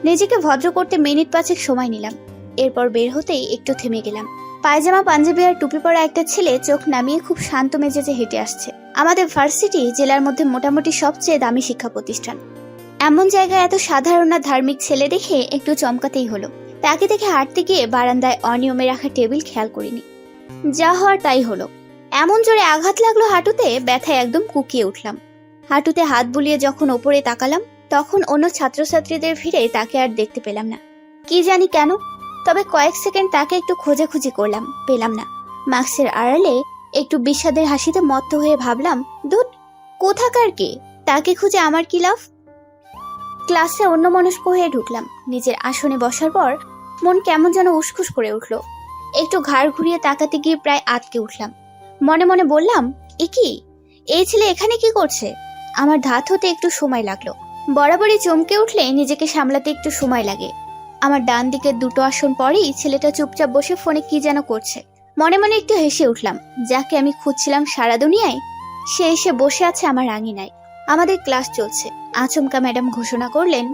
S3: নিজেকে ভদ্র করতে মিনিট 5 সময় নিলাম। এরপর বের হতেই একটু থেমে গেলাম। পায়জামা পাঞ্জাবি আর টুপি পরা একটা ছেলে চোখ নামিয়ে খুব শান্ত মেজাজে হেঁটে আসছে। আমাদের ভার্সিটি জেলার মধ্যে মোটামুটি সবচেয়ে দামি শিক্ষা প্রতিষ্ঠান। এমন জায়গায় এত সাধারণ আর ধার্মিক ছেলে দেখে একটু চমকাতেই হলো। তাকে দেখে হাঁটতে গিয়ে বারান্দায় অনিয়মে রাখা টেবিল খেয়াল করিনি। যা হওয়ার তাই হলো। এমন জোরে আঘাত লাগলো হাঁটুতে, ব্যথায় একদম কুকিয়ে উঠলাম। হাঁটুতে হাত বুলিয়ে যখন ওপরে তাকালাম, তখন অন্য ছাত্রছাত্রীদের ভিড়ে তাকে আর দেখতে পেলাম না। কি জানি কেন, তবে কয়েক সেকেন্ড তাকে একটু খোঁজাখুঁজি করলাম, পেলাম না। মাস্কের আড়ালে একটু বিষাদের হাসিতে মত্ত হয়ে ভাবলাম, ধুৎ, কোথাকার কে, তাকে খুঁজে আমার কি লাভ। ক্লাসে অন্যমনস্ক হয়ে ঢুকলাম। নিজের আসনে বসার পর মন কেমন যেন উসখুস করে উঠল। একটু ঘাড় ঘুরিয়ে তাকাতে গিয়ে প্রায় আটকে উঠলাম। মনে মনে বললাম, এ কি, এই ছেলে এখানে কি করছে? আমার ধাত হতে একটু সময় লাগলো। বরাবরই চমকে উঠলে নিজেকে সামলাতে একটু সময় লাগে। আমার ডান দিকের দুটো আসন পরেই ছেলেটা চুপচাপ বসে ফোনে কি যেন করছে। মনে মনে একটু হেসে উঠলাম। যাকে আমি খুঁজছিলাম সারা দুনিয়ায়, সে এসে বসে আছে আমার আঙিনায়। আমাদের ক্লাস চলছে। আচমকা ম্যাডাম ঘোষণা করলেন,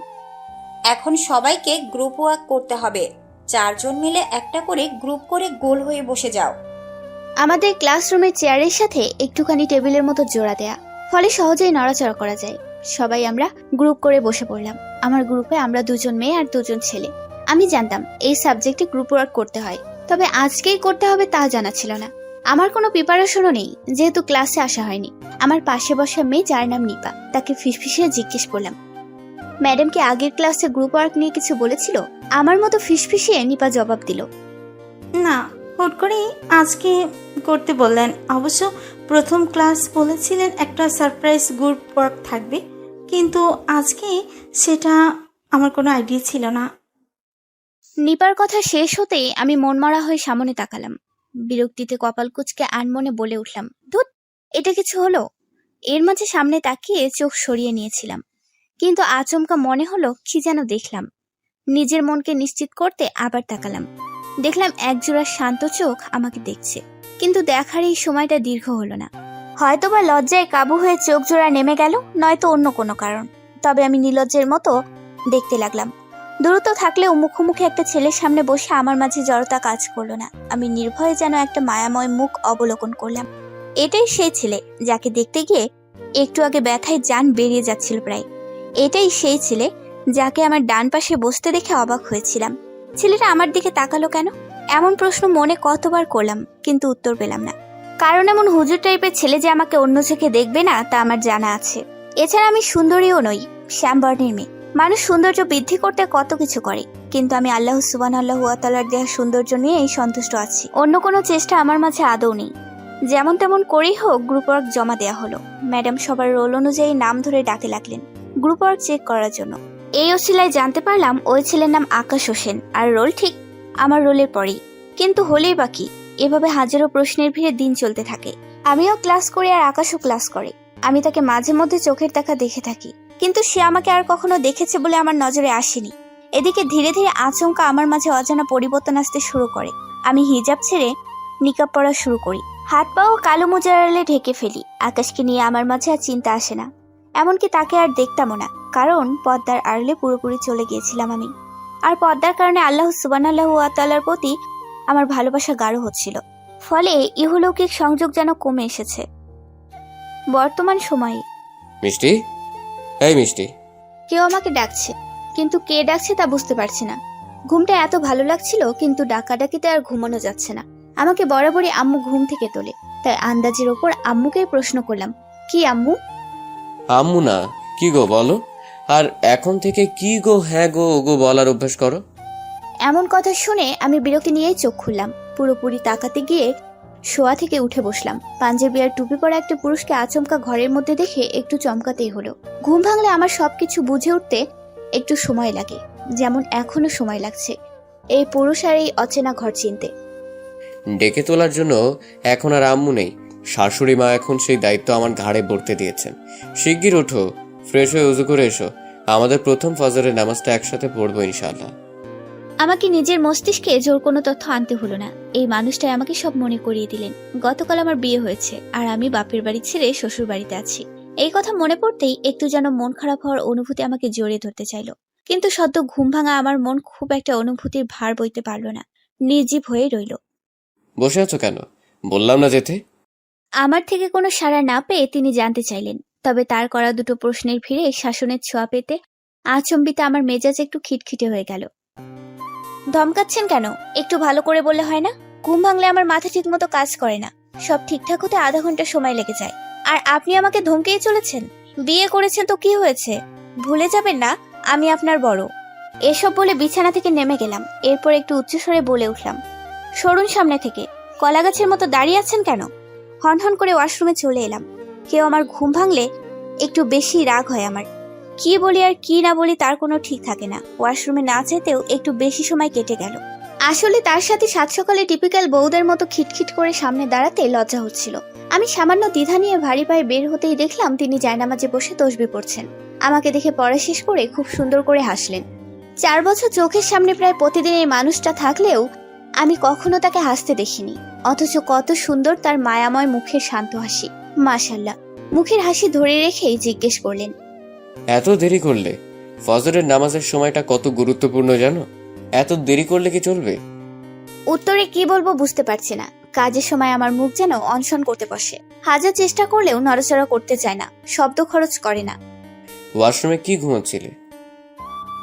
S4: এখন সবাইকে গ্রুপ ওয়ার্ক করতে হবে। 4 জন মিলে একটা করে গ্রুপ করে গোল হয়ে বসে যাও।
S3: আমাদের ক্লাসরুমের চেয়ারের সাথে একটুখানি টেবিলের মতো জোড়া দেয়া, ফলে সহজেই নড়াচড়া করা যায়। সবাই আমরা গ্রুপ করে বসে পড়লাম। আমার গ্রুপে আমরা 2 জন মেয়ে আর 2 জন ছেলে। আমি জানতাম এই সাবজেক্টে গ্রুপ ওয়ার্ক করতে হয়, তবে আজকেই করতে হবে তা জানা ছিল না। আমার কোনো প্রিপারেশনও নেই, যেহেতু ক্লাসে আসা হয়নি। আমার পাশে বসা মেয়ে, যার নাম নিপা, তাকে ফিসফিসিয়ে জিজ্ঞেস করলাম, ম্যাডাম কি আগের ক্লাসে গ্রুপ ওয়ার্ক নিয়ে কিছু বলেছিল? আমার মতো ফিসফিসিয়ে নিপা জবাব দিল,
S6: না, হুট করেই আজকে করতে বললেন। অবশ্য প্রথম ক্লাস বলেছিলেন একটা সারপ্রাইজ গ্রুপ ওয়ার্ক থাকবে, কিন্তু আজকে সেটা আমার কোনো আইডিয়া ছিল না।
S3: নিপার কথা শেষ হতেই আমি মনমরা হয়ে সামনে তাকালাম। বিরক্তিতে কপাল কুঁচকে আনমনে বলে উঠলাম, ধুৎ, এটা কিছু হলো? এর মাঝে সামনে তাকিয়ে চোখ সরিয়ে নিয়েছিলাম, কিন্তু আচমকা মনে হলো কি যেন দেখলাম। নিজের মনকে নিশ্চিত করতে আবার তাকালাম। দেখলাম একজোড়া শান্ত চোখ আমাকে দেখছে, কিন্তু দেখার এই সময়টা দীর্ঘ হলো না। হয়তোবা লজ্জায় কাবু হয়ে চোখ জোড়া নেমে গেল, নয়তো অন্য কোনো কারণ। তবে আমি নির্লজ্জের মতো দেখতে লাগলাম। দূরত্ব থাকলেও মুখোমুখি একটা ছেলের সামনে বসে আমার মাঝে জড়তা কাজ করলো না। আমি নির্ভয়ে যেন একটা মায়াময় মুখ অবলোকন করলাম। এটাই সেই ছেলে যাকে দেখতে গিয়ে একটু আগে ব্যথায় জান বেরিয়ে যাচ্ছিল প্রায়। এটাই সেই ছেলে যাকে আমার ডান পাশে বসতে দেখে অবাক হয়েছিলাম। ছেলেটা আমার দিকে তাকালো কেন? এমন প্রশ্ন মনে কতবার করলাম, কিন্তু উত্তর পেলাম না। কারণ এমন হুজুর টাইপের ছেলে যে আমাকে অন্য চোখে দেখবে না তা আমার জানা আছে। এছাড়া আমি সুন্দরীও নই, শ্যামবর্ণের মেয়ে। মানুষ সৌন্দর্য বৃদ্ধি করতে কত কিছু করে, কিন্তু আমি আল্লাহ সুবহানাহু ওয়া তাআলার দেয়া সৌন্দর্য নিয়েই সন্তুষ্ট আছি। অন্য কোনো চেষ্টা আমার মাঝে আদৌ নেই। যেমন তেমন করেই হোক গ্রুপ ওয়ার্ক জমা দেওয়া হলো। ম্যাডাম সবার রোল অনুযায়ী নাম ধরে ডাকতে লাগলেন গ্রুপ ওয়ার্ক চেক করার জন্য। এই ওসিলায় জানতে পারলাম ওই ছেলের নাম আকাশ হোসেন, আর রোল ঠিক আমার রোলের পরেই। কিন্তু হলেই বাকি, এভাবে হাজারো প্রশ্নের ভিড়ে দিন চলতে থাকে। আমিও ক্লাস করি আর আকাশও ক্লাস করে। আমি তাকে মাঝে মধ্যে চোখের দেখা দেখে থাকি, কিন্তু সে আমাকে আর কখনো দেখেছে বলে আমার নজরে আসেনি। এদিকে ধীরে ধীরে আচমকা আমার মাঝে অজানা পরিবর্তন আসতে শুরু করে। আমি হিজাব ছেড়ে নিকাব পরা শুরু করি, হাত পাও কালো মোজারালে ঢেকে ফেলি। আকাশকে নিয়ে আমার মাঝে আর চিন্তা আসে না, এমনকি তাকে আর দেখতামও না, কারণ পর্দার আড়ালে পুরোপুরি চলে গিয়েছিলাম আমি। আর পর্দার কারণে আল্লাহ সুবহানাহু ওয়া তাআলার প্রতি আমার ভালোবাসা গাঢ় হচ্ছিল, ফলে ইহলৌকিক সংযোগ যেন কমে এসেছে। বর্তমান সময়ে
S2: মিষ্টি, এই মিষ্টি।
S3: কেউ আমাকে ডাকছে, কিন্তু কে ডাকছে তা বুঝতে পারছি না। ঘুমটা এত ভালো লাগছিল, কিন্তু ডাকাডাকিতে আর ঘুমানো যাচ্ছে না। আমাকে বরাবরই আম্মু ঘুম থেকে তোলে, তাই আন্দাজের ওপর আম্মুকেই প্রশ্ন করলাম, কি আম্মু?
S2: আম্মু না, কি গো বলো। আর এখন থেকে কি গো, হ্যাঁ গো, ও গো বলার অভ্যাস করো।
S3: এমন কথা শুনে আমি বিরক্তি নিয়েই চোখ খুললাম। পুরোপুরি তাকাতে গিয়ে শোয়া থেকে উঠে বসলাম। পাঞ্জাবি আর টুপি পরা একটা পুরুষকে আচমকা ঘরের মধ্যে দেখে একটু চমকাতেই হলো। ঘুম ভাঙলে আমার সবকিছু বুঝে উঠতে একটু সময় লাগে, যেমন এখনো সময় লাগছে এই পুরুষ আর এই অচেনা ঘর চিনতে।
S2: ডেকে তোলার জন্য এখন আর আম্মু নেই, শাশুড়ি মা এখন সেই দায়িত্ব আমার ঘাড়ে বর্তে দিয়েছেন। শিগগির ওঠো, ফ্রেশ হয়ে উজু করে এসো, আমাদের প্রথম ফজরের নামাজটা একসাথে পড়বো ইনশাআল্লাহ।
S3: আমাকে নিজের মস্তিষ্কে জোর কোনো তথ্য আনতে হলো না। এই মানুষটাই আমাকে সব মনে করিয়ে দিলেন। গতকাল আমার বিয়ে হয়েছে, আর আমি বাপের বাড়ি ছেড়ে শ্বশুর বাড়িতে আছি। এই কথা মনে পড়তেই একটু যেন মন খারাপ হওয়ার অনুভূতি আমাকে জড়িয়ে ধরতে চাইল, কিন্তু সদ্য ঘুম ভাঙা আমার মন খুব একটা অনুভূতির ভার বইতে পারল না, নির্জীব হয়ে রইল।
S2: বসে আছো কেন? বললাম না যেতে।
S3: আমার থেকে কোনো সাড়া না পেয়ে তিনি জানতে চাইলেন, তবে তার করা দুটো প্রশ্নের ভিড়ে শাসনের ছোঁয়া পেতে আচম্বিতে আমার মেজাজ একটু খিটখিটে হয়ে গেল। ধমকাচ্ছেন কেন? একটু ভালো করে বললে হয় না? ঘুম ভাঙলে আমার মাথা ঠিক মতো কাজ করে না, সব ঠিকঠাক হতে আধা ঘন্টা সময় লেগে যায়। আর আপনি আমাকে ধমকেই চলেছেন। বিয়ে করেছেন তো কি হয়েছে? ভুলে যাবেন না আমি আপনার বড়। এসব বলে বিছানা থেকে নেমে গেলাম। এরপর একটু উচ্চস্বরে বলে উঠলাম, সরুন সামনে থেকে, কলা গাছের মতো দাঁড়িয়ে আছেন কেন? হনহন করে ওয়াশরুমে চলে এলাম। কেউ আমার ঘুম ভাঙলে একটু বেশি রাগ হয় আমার। কি বলি আর কি না বলি তার কোনো ঠিক থাকে না। ওয়াশরুমে না যেতেও একটু বেশি সময় কেটে গেল। আসলে তার সাথে সাত সকালে টিপিক্যাল বউদের মতো খিটখিট করে সামনে দাঁড়াতে লজ্জা হচ্ছিল। আমি সামান্য দ্বিধা নিয়ে ভারী পায়ে বের হতেই দেখলাম তিনি জায়নামাজে বসে তসবিহ পড়ছেন। আমাকে দেখে পড়া শেষ করে খুব সুন্দর করে হাসলেন। 4 বছর চোখের সামনে প্রায় প্রতিদিন এই মানুষটা থাকলেও আমি কখনো তাকে হাসতে দেখিনি, অথচ কত সুন্দর তার মায়াময় মুখের শান্ত হাসি। মাশাআল্লাহ। মুখের হাসি ধরে রেখেই জিজ্ঞেস করলেন,
S2: এত দেরি করলে? ফজরের নামাজের সময়টা কত গুরুত্বপূর্ণ জানো? এত দেরি করলে কি চলবে?
S3: উত্তরে কি বলবো বুঝতে পারছি না। কাজের সময় আমার মুখ যেন অনশন করতে বসে। হাজার চেষ্টা করলেও নড়াচড়া করতে চায় না, শব্দ খরচ করে না।
S2: ওয়াশরুমে কি ঘুমাচ্ছিলে?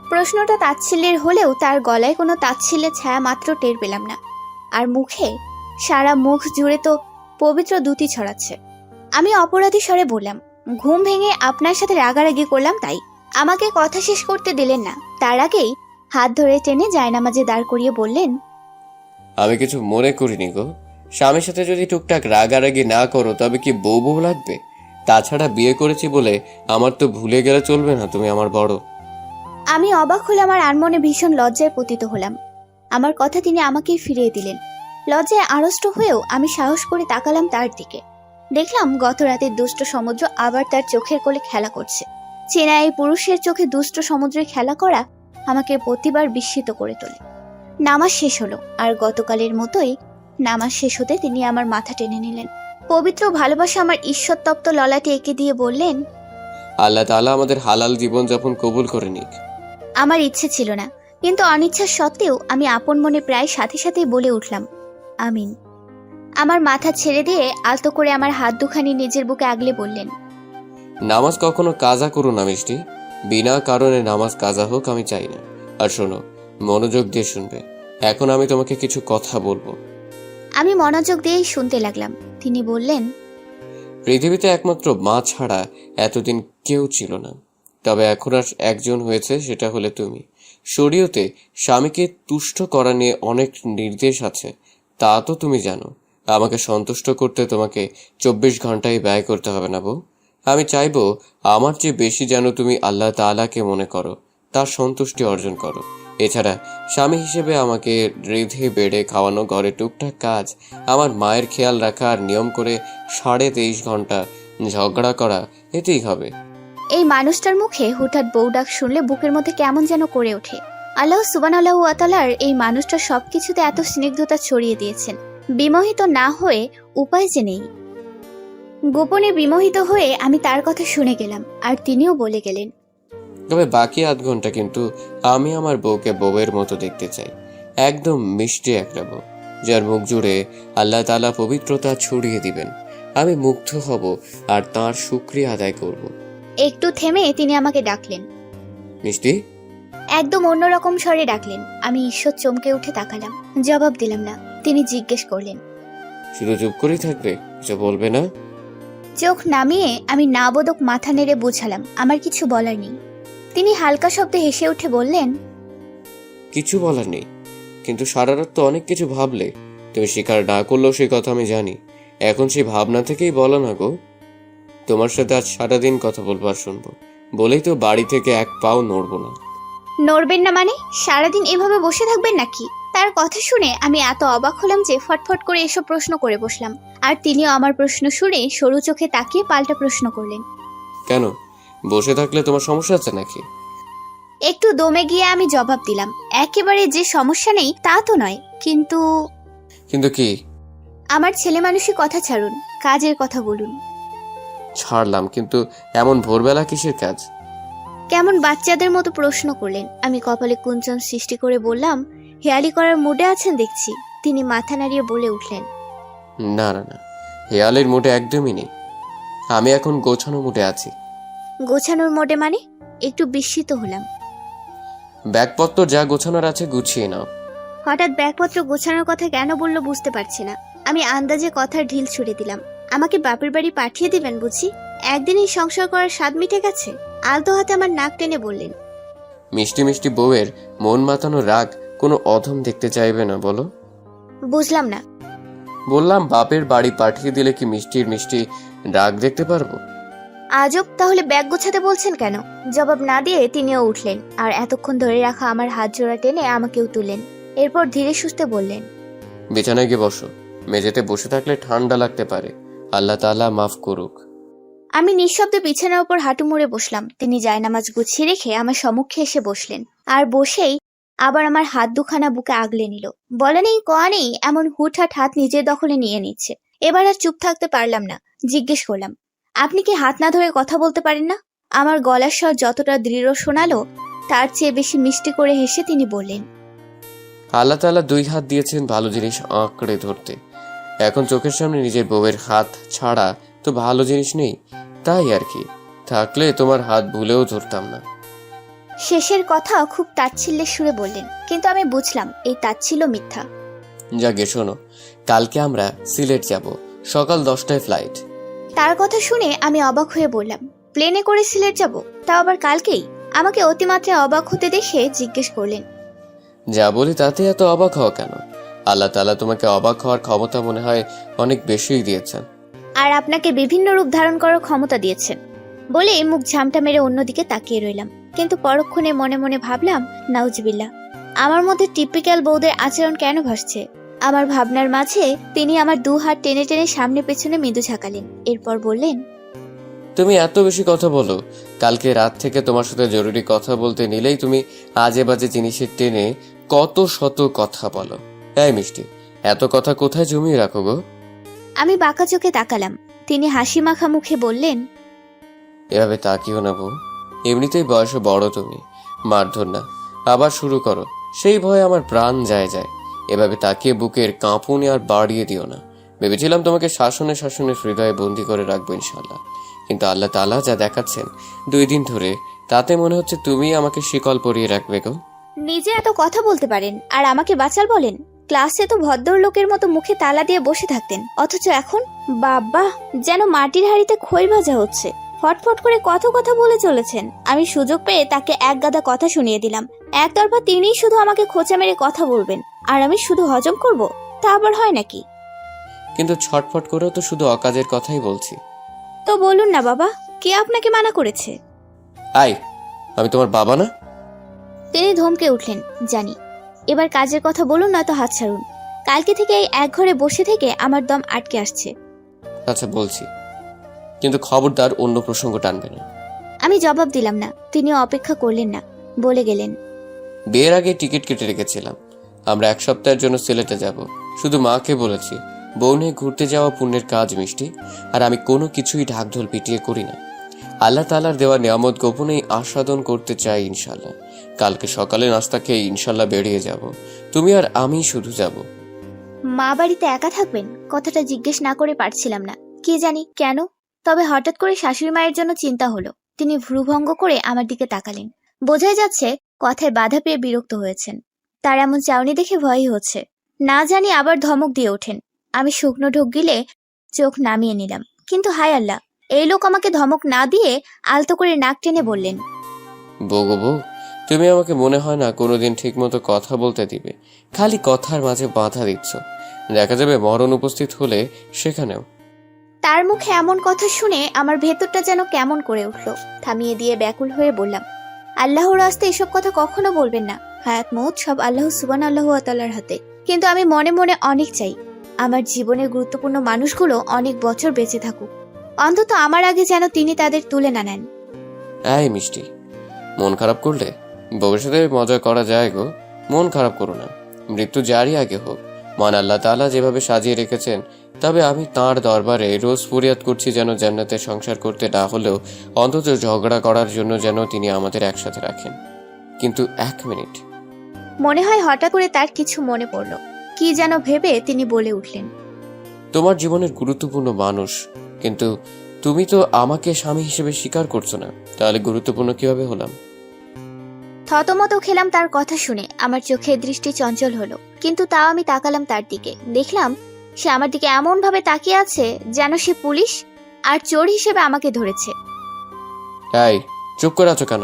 S3: প্রশ্নটা তাচ্ছিল্যের হলেও তার গলায় কোনো তাচ্ছিল্যের ছায়া মাত্র টের পেলাম না। আর মুখে, সারা মুখ জুড়ে তো পবিত্র দ্যুতি ছড়াচ্ছে। আমি অপরাধী স্বরে বললাম, ঘুম ভেঙে আপনার সাথে রাগারাগি করলাম তাই। আমাকে কথা শেষ করতে দিলেন না, তার আগেই হাত ধরে টেনে জায়নামাজে দাঁড় করিয়ে বললেন,
S2: আমি কিছু মনে করিনি গো। স্বামীর সাথে যদি টুকটাক রাগারাগি না করো তবে কি বউ বউ লাগবে? তাছাড়া বিয়ে করেছি বলে আমার তো ভুলে গেলে চলবে না তুমি আমার বড়।
S3: আমি অবাক হলে আমার আনমনে ভীষণ লজ্জায় পতিত হলাম। আমার কথা তিনি আমাকেই ফিরিয়ে দিলেন। লজ্জায় আড়ষ্ট হয়েও আমি সাহস করে তাকালাম তার দিকে। দেখলাম গত রাতের দুষ্ট সমুদ্র আবার তার চোখের কোলে খেলা করছে। চেনা এই পুরুষের চোখে দুষ্ট সমুদ্রে খেলা করা আমাকে প্রতিবার বিস্মিত করে তোলে। নামাজ শেষ হলো, আর গতকালের মতোই নামাজ শেষ হতে তিনি আমার মাথা টেনে নিলেন। পবিত্র ভালোবাসা আমার ঈশ্বরতপ্ত ললাটে এঁকে দিয়ে বললেন,
S2: আল্লাহ তাআলা আমাদের হালাল জীবনযাপন কবুল করে নিক।
S3: আমার ইচ্ছে ছিল না, কিন্তু অনিচ্ছা সত্ত্বেও আমি আপন মনে প্রায় সাথে সাথেই বলে উঠলাম, আমিন। আমার মাথা ছেড়ে দিয়ে আলতো করে আমার হাত দুখানি নিজের বুকে আগলে বললেন,
S2: নামাজ কখনো কাজা করো না মিষ্টি। বিনা কারণে নামাজ কাজা হোক আমি চাই না। আর শোনো, মনোযোগ দিয়ে শুনবে। এখন আমি তোমাকে কিছু কথা বলবো।
S3: আমি মনোযোগ দিয়েই শুনতে লাগলাম। তিনি বললেন,
S2: পৃথিবীতে একমাত্র মা ছাড়া এতদিন কেউ ছিল না, তবে এখন আর একজন হয়েছে, সেটা হলে তুমি। শরীয়তে স্বামীকে তুষ্ট করা নিয়ে অনেক নির্দেশ আছে, তা তো তুমি জানো। আমাকে সন্তুষ্ট করতে তোমাকে 24 ঘন্টাই ব্যয় করতে হবে না বউ। আমি চাইবো আমার চেয়ে বেশি যেন তুমি আল্লাহ তাআলাকে মনে করো, তার সন্তুষ্টি অর্জন করো। এছাড়া স্বামী হিসেবে আমাকে রেঁধে বেড়ে খাওয়ানো, ঘরে টুকটাক কাজ, আমার মায়ের খেয়াল রাখা, আর নিয়ম করে 23.5 ঘন্টা ঝগড়া করা, এতেই হবে।
S3: এই মানুষটার মুখে হঠাৎ বউ ডাক শুনলে বুকের মধ্যে কেমন যেন করে ওঠে। আল্লাহ সুবহানাহু ওয়া তাআলার এই মানুষটা সবকিছুতে এত স্নিগ্ধতা ছড়িয়ে দিয়েছেন। বিমোহিত না হয়ে উপায় যে নেই। গোপনে বিমোহিত হয়ে আমি তার কথা শুনে গেলাম, আর তিনিও বলে গেলেন,
S2: তবে বাকি আধ ঘন্টা কিন্তু আমি আমার বউকে বউয়ের মতো দেখতে চাই। একদম মিষ্টি একটা বউ, যার মুখ জুড়ে আল্লাহ তাআলা পবিত্রতা ছড়িয়ে দিবেন। আমি মুগ্ধ হব আর তার শুকরিয়া আদায় করব।
S3: একটু থেমে তিনি আমাকে ডাকলেন।
S2: মিষ্টি।
S3: একদম অন্যরকম স্বরে ডাকলেন। আমি ঈশ্বর চমকে উঠে তাকালাম, জবাব দিলাম না। তিনি জিজ্ঞেস করলেন,
S2: শুধু চুপ করেই থাকবে, কিছু বলবে না?
S3: চোখ নামিয়ে আমি নাবোধক মাথা নেড়ে বোঝালাম আমার কিছু বলার নেই। তিনি হালকা শব্দে হেসে উঠে বললেন,
S2: কিছু বলার নেই, কিন্তু সারা রাত তো অনেক কিছু ভাবলে। তুমি স্বীকার না করলেও সেই কথা আমি জানি। এখন সেই ভাবনা থেকেই বলো না গো। তোমার সাথে আজ সারাদিন কথা বলবো আর শুনবো, বলেই তো বাড়ি থেকে এক পাও নড়বো না।
S3: নড়বেন না মানে? সারাদিন এভাবে বসে থাকবেন নাকি? তার কথা শুনে আমি এত অবাক হলাম যে ফটফট করে এসব প্রশ্ন করে বসলাম। আর তিনিও আমার প্রশ্ন শুনে সরু চোখে তাকিয়ে পাল্টা প্রশ্ন করলেন,
S2: কেন? বসে থাকলে তোমার সমস্যা আছে নাকি?
S3: একটু দমে গিয়ে আমি জবাব দিলাম, একেবারে যে সমস্যা নেই তা তো নয়, কিন্তু
S2: কিন্তু কি?
S3: আমার ছেলে মানুষের কথা ছাড়ুন, কাজের কথা বলুন।
S2: ছাড়লাম, কিন্তু এমন ভোরবেলা কিসের কাজ?
S3: কেমন বাচ্চাদের মতো প্রশ্ন করলেন। আমি কপালে কুঞ্চন সৃষ্টি করে বললাম, হেয়ালি করার মুডে আছেন দেখছি। তিনি মাথা নাড়িয়ে বলে উঠলেন,
S2: না না না, হেয়ালের মুডে একদমই নেই। আমি এখন গোছানো মুডে আছি।
S3: গোছানোর মোডে মানে? একটু বিস্মিত হলাম।
S2: ব্যাগপত্র যা গোছানোর আছে গুছিয়ে নাও।
S3: হঠাৎ ব্যাগপত্র গোছানোর কথা কেন বললো বুঝতে পারছি না। আমি আন্দাজে কথার ঢিল ছুড়ে দিলাম, আমাকে বাপের বাড়ি পাঠিয়ে দিবেন বুঝি? একদিনই সংসার করার স্বাদ মিটে গেছে? আলতো হাতে আমার নাক টেনে বললেন,
S2: মিষ্টি মিষ্টি বউয়ের মন মাতানো রাগ কোনো অধম দেখতে চাইবে না বলো?
S3: বুঝলাম না।
S2: বললাম বাপের বাড়ি পাঠিয়ে দিলে কি মিষ্টির মিষ্টি রাগ দেখতে পারবো?
S3: আজব, তাহলে ব্যাগ গোছাতে বলছেন কেন? জবাব না দিয়ে তিনিও উঠলেন আর এতক্ষণ ধরে রাখা আমার হাত জোড়া টেনে আমাকেও তুলেন। এরপর ধীরে সুস্থে বললেন,
S2: বিছানায় গিয়ে বসো। মেঝেতে বসে থাকলে ঠান্ডা লাগতে পারে। আল্লাহ তাআলা মাফ করুক।
S3: আমি নিঃশব্দে বিছানার উপর হাঁটু মুড়ে বসলাম। তিনি জায়নামাজ গুছিয়ে রেখে আমার সম্মুখে এসে বসলেন, আর বসেই আবার আমার হাত দুখানা বুকে আগলে নিল। বলা নেই কওয়া নেই, এমন হুটহাট হাত নিজের দখলে নিয়ে নিচ্ছে। এবার আর চুপ থাকতে পারলাম না, জিজ্ঞেস করলাম, আপনি কি হাত না ধরে কথা বলতে পারেন না? আমার গলার স্বর যতটা দৃঢ় শোনালো তার চেয়ে বেশি মিষ্টি করে হেসে তিনি বললেন,
S2: আল্লাহ তাআলা 2 হাত দিয়েছেন ভালো জিনিস আঁকড়ে ধরতে। এখন চোখের সামনে নিজের বউয়ের হাত ছাড়া তো ভালো জিনিস নেই, তাই আর কি। থাকলে তোমার হাত ভুলেও ধরতাম না।
S3: শেষের কথা খুব তাচ্ছিল্যের সুরে বললেন, কিন্তু আমি বুঝলাম এই তাচ্ছিল্য মিথ্যা।
S2: যাকে শোনো, কালকে আমরা সিলেট যাব, সকাল 10টায় ফ্লাইট।
S3: তার কথা শুনে আমি অবাক হয়ে বললাম, প্লেনে করে সিলেট যাব, তাও আবার কালকেই? আমাকে অতিমাত্রায় অবাক হতে দেখে জিজ্ঞেস করলেন,
S2: যা বলি তাতে এত অবাক হওয়া কেন? আল্লাহ তাআলা তোমাকে অবাক হওয়ার ক্ষমতা মনে হয় অনেক বেশিই দিয়েছেন।
S3: আর আপনাকে বিভিন্ন রূপ ধারণ করার ক্ষমতা দিয়েছেন। বলে মুখ ঝামটা মেরে অন্যদিকে তাকিয়ে রইলাম, কিন্তু পরক্ষণে মনে মনে ভাবলাম, নাউজুবিল্লাহ, আমার মধ্যে টিপিক্যাল বউদের আচরণ কেন ভাসছে? আমার ভাবনার মাঝে তিনি আমার 2 হাত টেনে টেনে সামনে পেছনে মৃদু ঝাঁকালেন। এরপর বললেন,
S2: তুমি এত বেশি কথা বলো, কালকে রাত থেকে তোমার সাথে জরুরি কথা বলতে নিলেই তুমি আজে বাজে জিনিসের টেনে কত শত কথা বলো। এই মিষ্টি, এত কথা কোথায় জমিয়ে রাখো গো?
S3: আমি বাঁকা চোখে তাকালাম। তিনি হাসি মাখা মুখে বললেন,
S2: এভাবে তাকিও না বউ, এমনিতেই বয়সে বড় তুমি, মারধর না। আবার শুরু করো, সেই ভয়ে আমার প্রাণ যায়। এভাবে তাকিয়ে বুকের কাঁপুনি আর বাড়িয়ে দিও না। ভেবেছিলাম তোমাকে শাসনে শাসনে হৃদয়ে বন্দি করে রাখবো ইনশাল্লাহ, কিন্তু আল্লাহ তাআলা যা দেখাচ্ছেন 2 দিন ধরে, তাতে মনে হচ্ছে তুমি আমাকে শিকল পরিয়ে রাখবে গো।
S3: নিজে এত কথা বলতে পারেন আর আমাকে বাচাল বলেন? ক্লাসে তো ভদ্রলোকের মতো মুখে তালা দিয়ে বসে থাকতেন, অথচ এখন বাবা যেন মাটির হাঁড়িতে খই ভাজা হচ্ছে। ফটফট করে কত কথা বলে চলেছেন। আমি সুযোগ পেয়ে তাকে এক গাদা কথা শুনিয়ে দিলাম। একতরফা তিনিই শুধু আমাকে খোঁচা মেরে কথা বলবেন আর আমি শুধু হজম করব, তা আবার হয় নাকি?
S2: কিন্তু ছটফট করেও তো শুধু অকাজের কথাই বলছি।
S3: তো বলুন না বাবা, কে আপনাকে মানা করেছে?
S2: আয়, আমি তোমার বাবা না?
S3: তিনি ধমকে উঠলেন, জানি। এবার কাজের কথা বলুন, না তো হাত ছাড়ুন। কালকে থেকে এই এক ঘরে বসে থেকে আমার দম আটকে আসছে।
S2: আচ্ছা বলছি, কিন্তু খবরদার অন্য প্রসঙ্গ টানবে না।
S3: আমি জবাব দিলাম না। তিনিও অপেক্ষা করলেন না, বলে গেলেন,
S2: বিয়ের আগে টিকিট কেটে রেখেছিলাম, আমরা 1 সপ্তাহের জন্য সিলেটে যাব। শুধু মাকে বলেছি, বউ নিয়ে ঘুরতে যাওয়া পুণ্যের কাজ মিষ্টি, আর আমি কোনো কিছুই ঢাকঢোল পিটিয়ে করি না। আল্লাহ তাআলার দেওয়া নিয়ামত গোপনেই আস্বাদন করতে চাই ইনশাল্লাহ। কালকে সকালে নাস্তা খেয়ে ইনশাল্লাহ বেরিয়ে যাব, তুমি আর আমি শুধু যাব।
S3: মা বাড়িতে একা থাকবেন? কথাটা জিজ্ঞেস না করে পারছিলাম না, কে জানি কেন। তবে হঠাৎ করে শাশুড়ি মায়ের জন্য চিন্তা হলো। তিনি ভ্রুভঙ্গ করে আমার দিকে তাকালেন। বোঝাই যাচ্ছে কথায় বাধা পেয়ে বিরক্ত হয়েছেন। তার এমন চাউনি দেখে ভয়ই হচ্ছে। না জানি আবার ধমক দিয়ে ওঠেন। আমি শুকনো ঢোক গিলে চোখ নামিয়ে নিলাম, কিন্তু হায় আল্লাহ, এই লোক আমাকে ধমক না দিয়ে আলতো করে নাক টেনে বললেন,
S2: বউ গো বউ, তুমি আমাকে মনে হয় না কোনোদিন ঠিক মতো কথা বলতে দিবে, খালি কথার মাঝে বাধা দিচ্ছ। দেখা যাবে মরণ উপস্থিত হলে সেখানেও।
S3: তার মুখে এমন কথা শুনে আমার ভেতরটা যেন কেমন করে উঠল। থামিয়ে দিয়ে ব্যাকুল হয়ে বললাম, আল্লাহর রাস্তায় এসব কথা কখনো বলবেন না। হায়াত মৌত সব আল্লাহ সুবহানাহু ওয়া তাআলার হাতে। কিন্তু আমি মনে মনে অনেক চাই আমার জীবনের গুরুত্বপূর্ণ মানুষগুলো অনেক বছর বেঁচে থাকুক। অন্তত আমার আগে যেন তিনি তাদের তুলে না নেন।
S2: এই মিষ্টি, মন খারাপ করলে বউয়ের সাথে মজা করা যায় গো। মন খারাপ করো না, মৃত্যু যারই আগে হোক, মান আল্লাহ তাআলা যেভাবে সাজিয়ে রেখেছেন, তবে আমি তাঁর দরবারে রোজ ফরিয়াদ করছি যেন জান্নাতে সংসার করতে না হলেও অন্তত ঝগড়া করার জন্য যেন তিনি আমাদের একসাথে রাখেন। কিন্তু 1 মিনিট।
S3: মনে হয় হঠাৎ করে তার কিছু মনে পড়ল। কি যেন ভেবে তিনি বলে উঠলেন,
S2: তোমার জীবনের গুরুত্বপূর্ণ মানুষ, কিন্তু তুমি তো আমাকে স্বামী হিসেবে স্বীকার করছো না, তাহলে গুরুত্বপূর্ণ কিভাবে হলাম?
S3: থতমত খেলাম তার কথা শুনে। আমার চোখের দৃষ্টি চঞ্চল হলো, কিন্তু তাও আমি তাকালাম তার দিকে। দেখলাম সে আমার দিকে এমন ভাবে তাকিয়ে আছে যেন সে পুলিশ আর চোর হিসেবে আমাকে ধরেছে।
S2: এই, চুপ করে আছো কেন?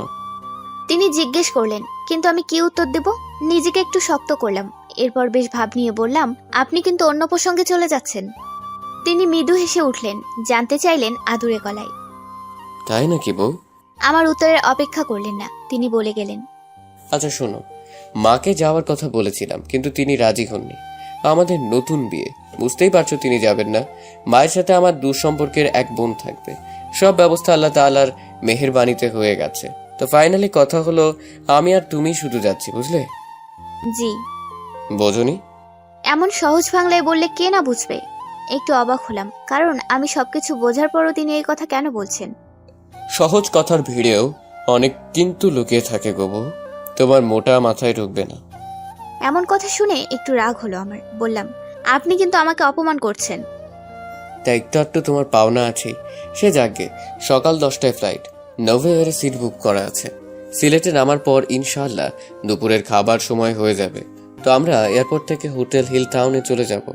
S3: তিনি জিজ্ঞেস করলেন, কিন্তু আমি কি উত্তর দেব? নিজেকে একটু শক্ত করলাম। এরপর বেশ ভাব নিয়ে বললাম, আপনি কিন্তু অন্য প্রসঙ্গে চলে যাচ্ছেন। তিনি মৃদু হেসে উঠলেন, জানতে চাইলেন আদুরে গলায়।
S2: তাই নাকি বউ?
S3: আমার উত্তরের অপেক্ষা করলেন না, তিনি বলে গেলেন,
S2: আচ্ছা শোনো, মাকে যাওয়ার কথা বলেছিলাম, কিন্তু তিনি রাজি হননি। আমাদের নতুন বিয়ে, বুঝতেই পারছো তিনি যাবেন না। মায়ের সাথে আমার দুঃসম্পর্কের এক বোন থাকবে। সব ব্যবস্থা আল্লাহ তাআলার মেহেরবানিতে হয়ে গেছে। তো ফাইনালি কথা হলো, আমি আর তুমি শুধু যাচ্ছি, বুঝলে?
S3: জি।
S2: বোঝনি?
S3: এমন সহজ বাংলায় বললে কে না বুঝবে? একটু অবাক হলাম, কারণ আমি সবকিছু বোঝার পরও তিনি এই কথা কেন বলছেন।
S2: সহজ কথার ভিড়েও অনেক কিন্তু লুকিয়ে থাকে গো বউ, তোমার মোটা মাথায় ঢুকবে না।
S3: এমন কথা শুনে একটু রাগ হলো আমার। বললাম, আপনি কিন্তু আমাকে অপমান করছেন।
S2: তাই একটু আধটু তোমার পাওনা আছে, সে যাগে। সকাল 10টায় ফ্লাইট, নভেয়ারে সিট বুক করা আছে। সিলেটে নামার পর ইনশাআল্লাহ দুপুরের খাবার সময় হয়ে যাবে। তো আমরা এয়ারপোর্ট থেকে হোটেল হিল টাউনে চলে যাব।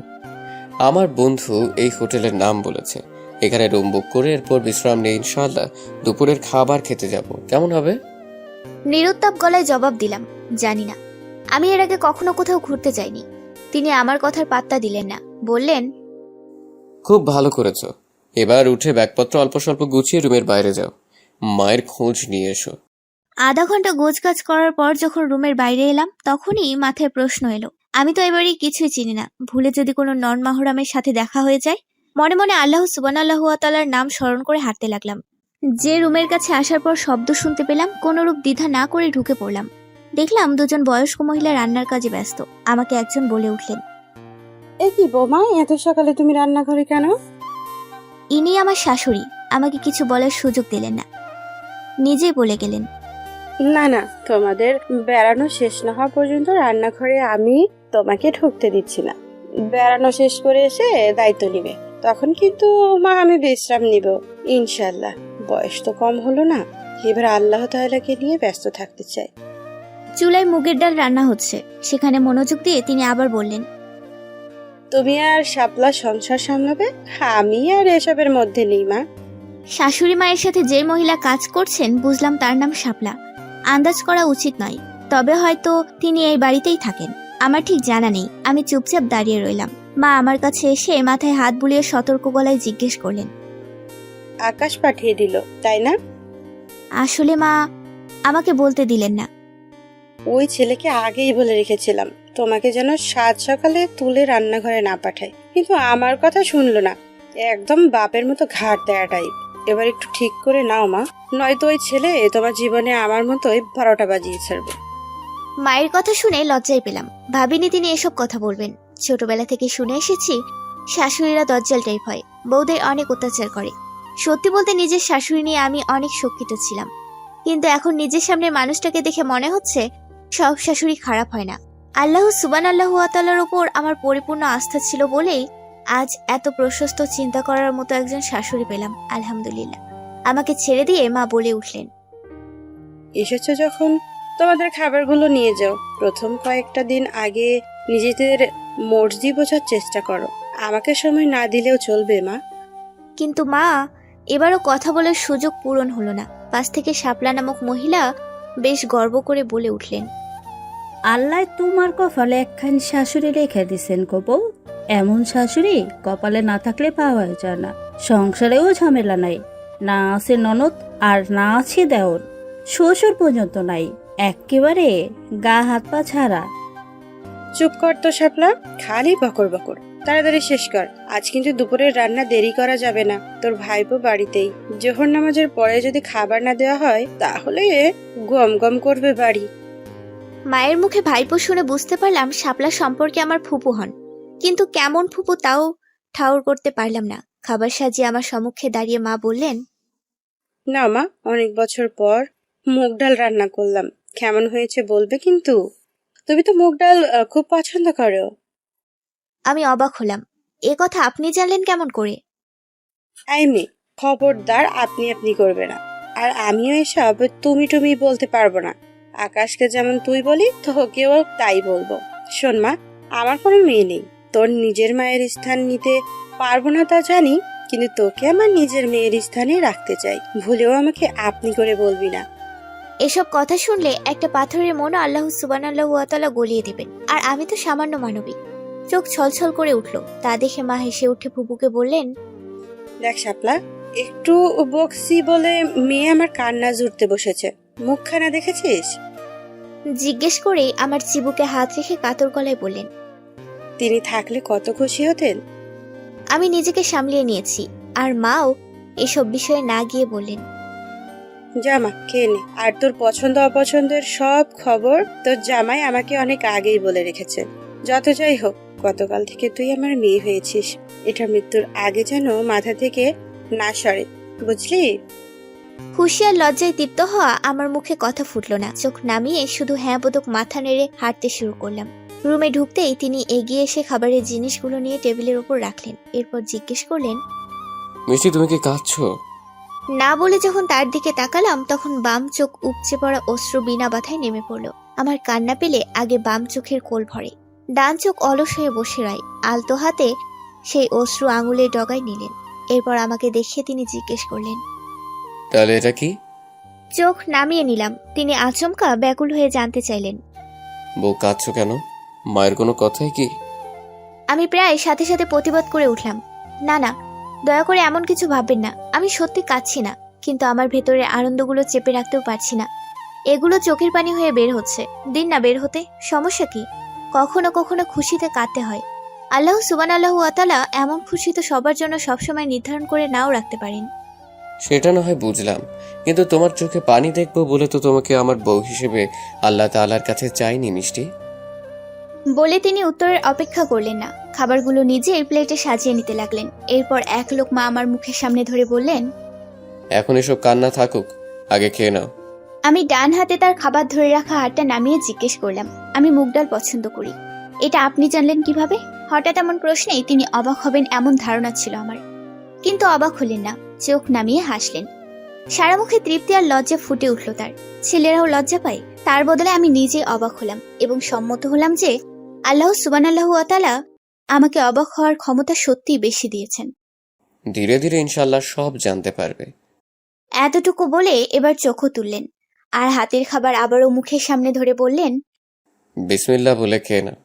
S2: আমার বন্ধু এই হোটেলের নাম বলেছে, এখানে রুম বুক করে এরপর বিশ্রাম নিয়ে ইনশাআল্লাহ দুপুরের খাবার খেতে যাব। কেমন হবে?
S3: নিরুত্তাপ গলায় জবাব দিলাম, জানি না। আমি এর আগে কখনো কোথাও ঘুরতে যাইনি। তিনি আমার কথার পাত্তা দিলেন না, বললেন,
S2: খুব ভালো করেছো। এবার উঠে ব্যাগপত্র অল্প স্বল্প গুছিয়ে রুমের বাইরে যাও, মায়ের খোঁজ নিয়ে এসো।
S3: আধা ঘন্টা গোছগাছ করার পর যখন রুমের বাইরে এলাম, তখনই মাথায় প্রশ্ন এলো, আমি তো এবারে কিছুই চিনি না। ভুলে যদি কোনো নন মাহরামের সাথে দেখা হয়ে যায়? মনে মনে আল্লাহ সুবহানাহু ওয়া তাআলার নাম স্মরণ করে হাঁটতে লাগলাম। যে রুমের কাছে আসার পর শব্দ শুনতে পেলাম, কোনরূপ দ্বিধা না করে ঢুকে পড়লাম। দেখলাম দুজন বয়স্ক মহিলা রান্নার কাজে ব্যস্ত। আমাকে একজন বলে উঠলেন,
S7: এ কি বৌমা, এত সকালে তুমি রান্নাঘরে কেন?
S3: ইনি আমার শাশুড়ি। আমাকে কিছু বলার সুযোগ দিলেন না, নিজেই বলে গেলেন,
S7: না না, তোমাদের বেড়ানো শেষ না হওয়া পর্যন্ত রান্নাঘরে আমি তোমাকে ঢুকতে দিচ্ছি না। বেড়ানো শেষ করে এসে দায়িত্ব নিবে, তখন কিন্তু মা আমি বিশ্রাম নিব ইনশাল্লাহ। বয়স তো কম হলো না, এবার আল্লাহ তাআলাকে নিয়ে ব্যস্ত থাকতে চাই।
S3: চুলায় মুগের ডাল রান্না হচ্ছে, সেখানে মনোযোগ দিয়ে তিনি আবার বললেন,
S7: তুমি আর শাপলা সংসার সামলাবে, আমি আর এসবের মধ্যে নেই মা।
S3: শাশুড়ি মায়ের সাথে যে মহিলা কাজ করছেন বুঝলাম তার নাম শাপলা। আন্দাজ করা উচিত নয়, তবে হয়তো তিনি এই বাড়িতেই থাকেন। আমার ঠিক জানা নেই। আমি চুপচাপ দাঁড়িয়ে রইলাম। মা আমার কাছে এসে মাথায় হাত বুলিয়ে সতর্ক গলায় জিজ্ঞেস করলেন,
S7: আকাশ পাঠিয়ে দিল তাই না?
S3: আসলে মা, আমাকে বলতে দিলেন না।
S7: ওই ছেলেকে আগেই বলে রেখেছিলাম তোমাকে যেন সাত সকালে তুলে রান্নাঘরে না পাঠায়, কিন্তু আমার কথা শুনলো না। একদম বাপের মতো ঘাট দেয়া টাইপ। এবার একটু ঠিক করে নাও মা, নয়তো ওই ছেলে তোমার জীবনে আমার মতোই 12টা বাজিয়ে ছাড়বে।
S3: মায়ের কথা শুনে লজ্জায় পেলাম। ভাবিনি তিনি এসব কথা বলবেন। ছোটবেলা থেকে শুনে এসেছি শাশুড়িরা দজ্জাল টাইপ হয়, বউদের অনেক অত্যাচার করে। সত্যি বলতে নিজের শাশুড়ি নিয়ে আমি অনেক শঙ্কিত ছিলাম, কিন্তু এখন নিজের সামনে মানুষটাকে দেখে মনে হচ্ছে সব শাশুড়ি খারাপ হয় না। আল্লাহ সুবহানাহু ওয়া তাআলার উপর আমার পরিপূর্ণ আস্থা ছিল বলেই আজ এত প্রশস্ত চিন্তা করার মতো একজন শাশুড়ি পেলাম, আলহামদুলিল্লাহ। আমাকে ছেড়ে দিয়ে মা বলে উঠলেন,
S7: এসেছো যখন তোমাদের খাবারগুলো নিয়ে যাও। প্রথম কয়েকটা দিন আগে নিজেদের মর্জি বোঝার চেষ্টা করো, আমাকে সময় না দিলেও চলবে মা।
S3: কিন্তু মা, এবারও কথা বলার সুযোগ পূরণ হলো না। পাশ থেকে শাপলা নামক মহিলা বেশ গর্ব করে বলে উঠলেন,
S8: আল্লাহ তোমার কপালে একখান শাশুড়ি রেখে দিছেন গো বউ। এমন শাশুড়ি কপালে না থাকলে পাওয়া যায় না। সংসারেও ঝামেলা নাই, না আছে ননদ আর না আছে দেওর, শ্বশুর পর্যন্ত নাই, একেবারে গা হাত পা ছাড়া।
S7: চুপ কর তো শাপলা, খালি বকর বকর। তাড়াতাড়ি শেষ কর, আজ কিন্তু দুপুরের রান্না দেরি করা যাবে না। তোর ভাইপো বাড়িতেই, জোহর নামাজের পরে যদি খাবার না দেওয়া হয় তাহলে গম গম করবে বাড়ি।
S3: মায়ের মুখে ভাইপো শুনে বুঝতে পারলাম শাপলা সম্পর্কে আমার ফুপু হন, কিন্তু কেমন ফুপু তাও ঠাউর করতে পারলাম না। খাবার সাজিয়ে আমার সম্মুখে দাঁড়িয়ে মা বললেন,
S7: না মা, অনেক বছর পর মুগ ডাল রান্না করলাম, কেমন হয়েছে বলবে কিন্তু। তুমি তো মুগ ডাল খুব পছন্দ করো।
S3: আমি অবাক হলাম। এ কথা আপনি জানলেন কেমন করে?
S7: আইমি, খবরদার আপনি আপনি করবে না। আর আমিও এসব তুমি টুমি বলতে পারবো না। আকাশকে যেমন তুই বলি, তোকেও তাই বলবো। শোন মা, আমার কোনো মেয়ে নেই। তোর নিজের মায়ের স্থান নিতে পারবো না তা জানি, কিন্তু তোকে আমার নিজের মেয়ের স্থানে রাখতে চাই। ভুলেও আমাকে আপনি করে বলবি না।
S3: এসব কথা শুনলে একটা পাথরের মনও আল্লাহ সুবহানাল্লাহু ওয়া তাআলা গলিয়ে দেবেন। আর আমি তো সামান্য মানবী। চোখ ছলছল করে উঠল। তা দেখে মা হেসে উঠে ফুপুকে বললেন,
S7: দেখ শাপলা, একটু বকসি বলে মেয়ে আমার কান্না জুড়তে বসেছে। মুখখানা দেখেছিস?
S3: জিজ্ঞেস করেই আমার চিবুকে হাত রেখে কাতর গলায় বললেন।
S7: তিনি থাকলে কত খুশি হতেন।
S3: আমি নিজেকে সামলিয়ে নিয়েছি। আর মাও এসব বিষয়ে না গিয়ে বললেন,
S7: জামা খেয়ে নে। আর তোর পছন্দ অপছন্দের সব খবর তোর জামাই আমাকে অনেক আগেই বলে রেখেছে। যত যাই হোক, গতকাল থেকে তুই আমার মেয়ে হয়েছিস। এটা মৃত্যুর আগে যেন মাথা থেকে না সরে, বুঝলি?
S3: খুশি আর লজ্জায় তৃপ্ত হওয়া আমার মুখে কথা ফুটলো না। চোখ নামিয়ে শুধু হ্যাঁ বোধক মাথা নেড়ে হাঁটতে শুরু করলাম। রুমে ঢুকতেই তিনি এগিয়ে এসে খাবারের জিনিসগুলো নিয়ে টেবিলের উপর রাখলেন। এরপর জিজ্ঞেস করলেন,
S2: মিষ্টি, তুমি কি কাঁদছো?
S3: না বলে যখন তার দিকে তাকালাম তখন বাম চোখ উপচে পড়া অশ্রু বিনা বাধায় নেমে পড়ল। আমার কান্না পেলে আগে বাম চোখের কোল ভরে, ডান চোখ অলস হয়ে বসে রয়। আলতো হাতে সেই অশ্রু আঙুলের ডগায় নিলেন। এরপর আমাকে দেখিয়ে তিনি জিজ্ঞেস করলেন,
S2: তাহলে এটা কি?
S3: চোখ নামিয়ে নিলাম। তিনি আচমকা ব্যাকুল হয়ে জানতে চাইলেন,
S2: বউ কাঁদছো কেন? মায়ের কোনো কথাই কি?
S3: আমি প্রায় সাথে সাথে প্রতিবাদ করে উঠলাম, না না, দয়া করে এমন কিছু ভাববেন না। আমি সত্যি কাঁদছি না, কিন্তু আমার ভেতরের আনন্দগুলো চেপে রাখতেও পারছি না। এগুলো চোখের পানি হয়ে বের হচ্ছে। দিন না বের হতে, সমস্যা কি? কখনো কখনো খুশিতে কাঁদতে হয়। আল্লাহ সুবহানাল্লাহু ওয়া তাআলা এমন খুশি তো সবার জন্য সবসময় নির্ধারণ করে নাও রাখতে পারেন।
S2: সেটা না হয় বুঝলাম, কিন্তু তোমার চোখে পানি দেখবো বলে তো তোমাকে আমার বউ হিসেবে আল্লাহ তাআলার কাছে চাইনি মিষ্টি।
S3: বলে তিনি উত্তরের অপেক্ষা করলেন না। খাবারগুলো নিজেই প্লেটে সাজিয়ে নিতে লাগলেন। এরপর এক লোকমা আমার মুখের সামনে ধরে বললেন,
S2: এখন এসব কান্না থাকুক, আগে খেয়ে নাও।
S3: আমি ডান হাতে তার খাবার ধরে রাখা হাতটা নামিয়ে জিজ্ঞেস করলাম, আমি মুগ ডাল পছন্দ করি। এটা আপনি জানলেন কিভাবে? হঠাৎ এমন প্রশ্নেই তিনি অবাক হবেন এমন ধারণা ছিল আমার। কিন্তু অবাক হলেন না, চোখ নামিয়ে হাসলেন। সারা মুখে তৃপ্তি আর লজ্জা ফুটে উঠল তার। ছেলেরাও লজ্জা পায়। তার বদলে আমি নিজেই অবাক হলাম এবং সম্মত হলাম যে আল্লাহ সুবহানাল্লাহু ওয়া তাআলা আমাকে অবাক হওয়ার ক্ষমতা সত্যিই বেশি দিয়েছেন।
S2: ধীরে ধীরে ইনশাল্লাহ সব জানতে পারবে।
S3: এতটুকু বলে এবার চোখও তুললেন আর হাতের খাবার আবারও মুখের সামনে ধরে বললেন,
S2: বিসমিল্লাহ বলে খেয়ে নাও।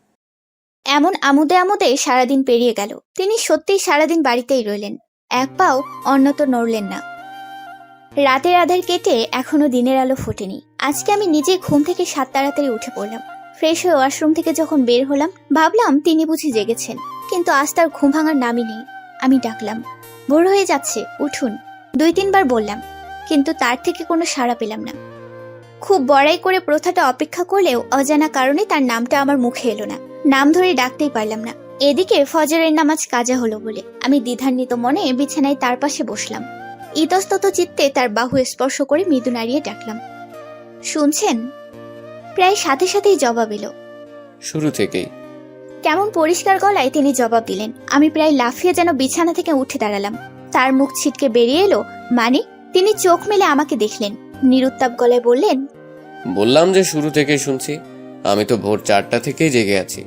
S3: এমন আমোদে আমোদে সারাদিন পেরিয়ে গেল। তিনি সত্যিই সারাদিন বাড়িতেই রইলেন, এক পাও অন্যত নড়লেন না। রাতের আধার কেটে এখনো দিনের আলো ফোটেনি। আজকে আমি নিজেই ঘুম থেকে 7 তাড়াতাড়ি উঠে পড়লাম। ফ্রেশ হয়ে ওয়াশরুম থেকে যখন বের হলাম ভাবলাম তিনি বুঝি জেগেছেন, কিন্তু আজ তার ঘুম ভাঙার নামই নেই। আমি ডাকলাম, ভোর হয়ে যাচ্ছে, উঠুন। 2-3 বার বললাম, কিন্তু তার থেকে কোনো সাড়া পেলাম না। খুব বড়াই করে প্রথাটা অপেক্ষা করলেও অজানা কারণে তার নামটা আমার মুখে এলো না। নাম ধরে ডাকতেই পারলাম না। এদিকে ফজরের নামাজ কাজা হলো বলে আমি দ্বিধান্বিত মনে বিছানায় তার পাশে বসলাম। ইতস্তত চিত্তে তার বাহু স্পর্শ করে মৃদু নাড়িয়ে ডাকলাম, শুনছেন? প্রায় সাথে সাথেই জবাব এলো।
S2: শুরু থেকেই
S3: কেমন পরিষ্কার গলায় তিনি জবাব দিলেন। আমি প্রায় লাফিয়ে যেন বিছানা থেকে উঠে দাঁড়ালাম। তার মুখ ছিটকে বেরিয়ে এলো, মানে? তিনি চোখ মেলে আমাকে দেখলেন, নিরুত্তাপ গলায় বললেন,
S2: বললাম যে শুরু থেকেই শুনছি। আমি তো ভোর 4টা থেকেই জেগে আছি।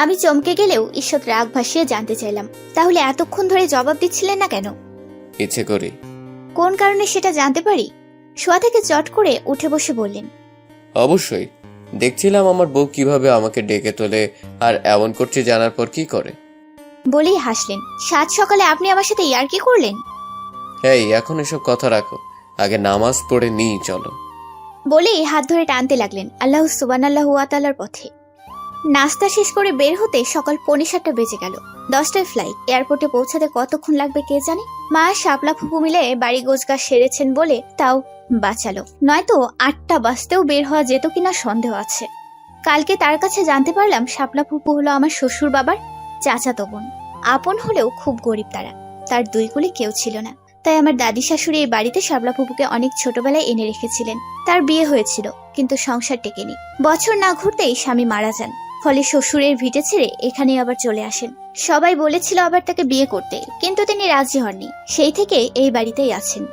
S3: আমি চমকে গেলেও ঈষৎ রাগ ভাসিয়ে জানতে চাইলাম, তাহলে এতক্ষণ ধরে জবাব দিচ্ছিলেন না কেন?
S2: ইচ্ছে করি।
S3: কোন কারণে সেটা জানতে পারি? শোয়া থেকে চট করে উঠে বসে বললেন,
S2: অবশ্যই দেখছিলাম আমার বউ কিভাবে আমাকে ডেকে তোলে আর এমন করছে জানার পর কি করে।
S3: বলেই হাসলেন। 7 সকালে আপনি আমার সাথে ইয়ার্কি করলেন?
S2: এই এখন এসব কথা রাখো, আগে নামাজ পড়ে নিই চলো।
S3: বলেই হাত ধরে টানতে লাগলেন আল্লাহ সুবহানাল্লাহু ওয়া তাআলার পথে। নাস্তা শেষ করে বের হতে সকাল 7:45 বেজে গেল। 10টায় ফ্লাইট। এয়ারপোর্টে পৌঁছাতে কতক্ষণ লাগবে কে জানে। মা শাপলা ফুপু মিলে বাড়ি গোছগাছ সেরেছেন বলে তাও বাঁচালো, নয়তো 8টা বাজতেও বের হওয়া যেত কিনা সন্দেহ আছে। কালকে তার কাছে জানতে পারলাম শাপলা ফুপু হলো আমার শ্বশুর বাবার চাচাতো বোন। আপন হলেও খুব গরিব তারা। তার 2 কুলে কেউ ছিল না। তাই আমার দাদি শাশুড়ি এই বাড়িতে শাপলা ফুপুকে অনেক ছোটবেলায় এনে রেখেছিলেন। তার বিয়ে হয়েছিল, কিন্তু সংসার টেকেনি। বছর না ঘুরতেই স্বামী মারা যান। ফলে শ্বশুরের ভিটে ছেড়ে এখানে আবার চলে আসেন। সবাই বলেছিল আবার তাকে বিয়ে করতে, কিন্তু তিনি রাজি হননি। সেই থেকে এই বাড়িতেই আছেন।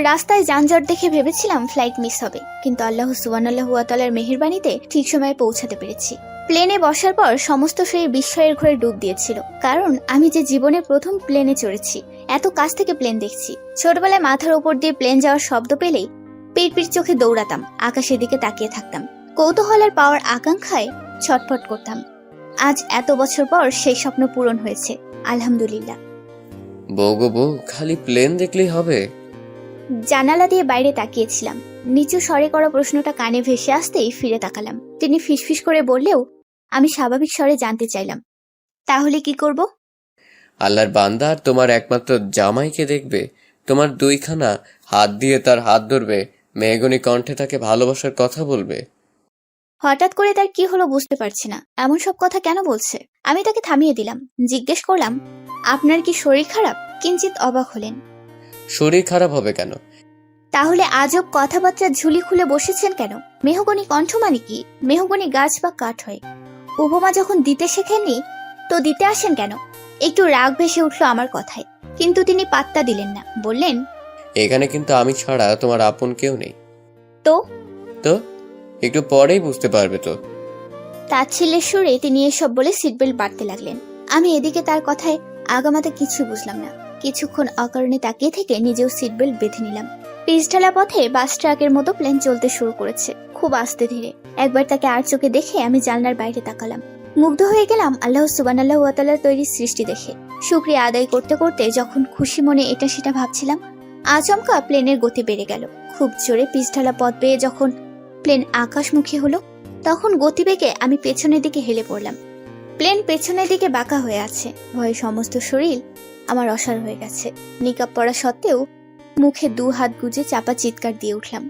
S3: রাস্তায় যানজট দেখে ভেবেছিলাম ফ্লাইট মিস হবে, কিন্তু আল্লাহ সুবহানাহু ওয়া তাআলার মেহেরবানিতে ঠিক সময়ে পৌঁছাতে পেরেছি। প্লেনে বসার পর সমস্ত শরীর বিস্ময়ের ঘরে ডুব দিয়েছিল, কারণ আমি যে জীবনে প্রথম প্লেনে চড়েছি, এত কাছ থেকে প্লেন দেখছি। ছোটবেলায় মাথার উপর দিয়ে প্লেন যাওয়ার শব্দ পেলেই পিড়পিড় চোখে দৌড়াতাম, আকাশের দিকে তাকিয়ে থাকতাম, কৌতূহল আর পাওয়ার আকাঙ্ক্ষায় ছটফট করতাম। আজ এত বছর পর সেই স্বপ্ন পূরণ হয়েছে, আলহামদুলিল্লাহ।
S2: বউ গো বউ, খালি প্লেন দেখলেই হবে?
S3: জানালা দিয়ে বাইরে তাকিয়েছিলাম। নিচু স্বরে করা প্রশ্নটা কানে ভেসে আসতেই ফিরে তাকালাম। তিনি ফিসফিস করে বললেও আমি স্বাভাবিক স্বরে জানতে চাইলাম, তাহলে কি করব?
S2: আল্লাহর বান্দা আর তোমার একমাত্র জামাইকে দেখবে, তোমার দুইখানা হাত দিয়ে তার হাত ধরবে, মেহগনি কণ্ঠে তাকে ভালোবাসার কথা বলবে।
S3: হঠাৎ করে তার কি হলো বুঝতে পারছি না, এমন সব কথা কেন বলছে। আমি তাকে থামিয়ে দিলাম, জিজ্ঞেস করলাম, আপনার কি শরীর খারাপ? কিঞ্চিত অবাক হলেন।
S2: শরীর খারাপ হবে কেন?
S3: তাহলে আজব কথাবার্তা ঝুলি খুলে বসেছেন কেন? মেহগনি কণ্ঠ মানে কি? মেহগনি গাছ বা কাঠ হয়। উপমা যখন দিতে শেখেননি তো দিতে আসেন কেন? একটু রাগ ভেসে উঠলো আমার কথায়, কিন্তু তিনি পাত্তা দিলেন না। বললেন,
S2: এখানে কিন্তু আমি ছাড়া তোমার আপন কেউ নেই।
S3: তো
S2: তো একটু পরেই বুঝতে পারবে তো।
S3: তাচ্ছিল্যের সুরে তিনি এসব বলে সিটবেল্ট বাড়তে লাগলেন। আমি এদিকে তার কথায় আগামাতে কিছু বুঝলাম না। কিছুক্ষণ অকারণে তাকিয়ে থেকে নিজেও সিটবেল্ট বেঁধে নিলাম। পিচঢালা পথে বাস ট্রাকের মতো প্লেন চলতে শুরু করেছে, খুব আস্তে ধীরে। একবার তাকে আর চোখে দেখে আমি জানলার বাইরে তাকালাম। মুগ্ধ হয়ে গেলাম আল্লাহ সুবহানাহু ওয়া তাআলার তৈরি সৃষ্টি দেখে। শুকরিয়া আদায় করতে করতে যখন খুশি মনে এটা সেটা ভাবছিলাম, আচমকা প্লেনের গতি বেড়ে গেল। খুব জোরে পিচঢালা পথ বেয়ে যখন প্লেন আকাশমুখী হলো, তখন গতিবেগে আমি পেছনের দিকে হেলে পড়লাম। প্লেন পেছনের দিকে বাঁকা হয়ে আছে। ভয়ে সমস্ত শরীর আমার অসাড় হয়ে গেছে। নিকাব পরা সত্ত্বেও মুখে 2 হাত গুজে চাপা চিৎকার দিয়ে উঠলাম।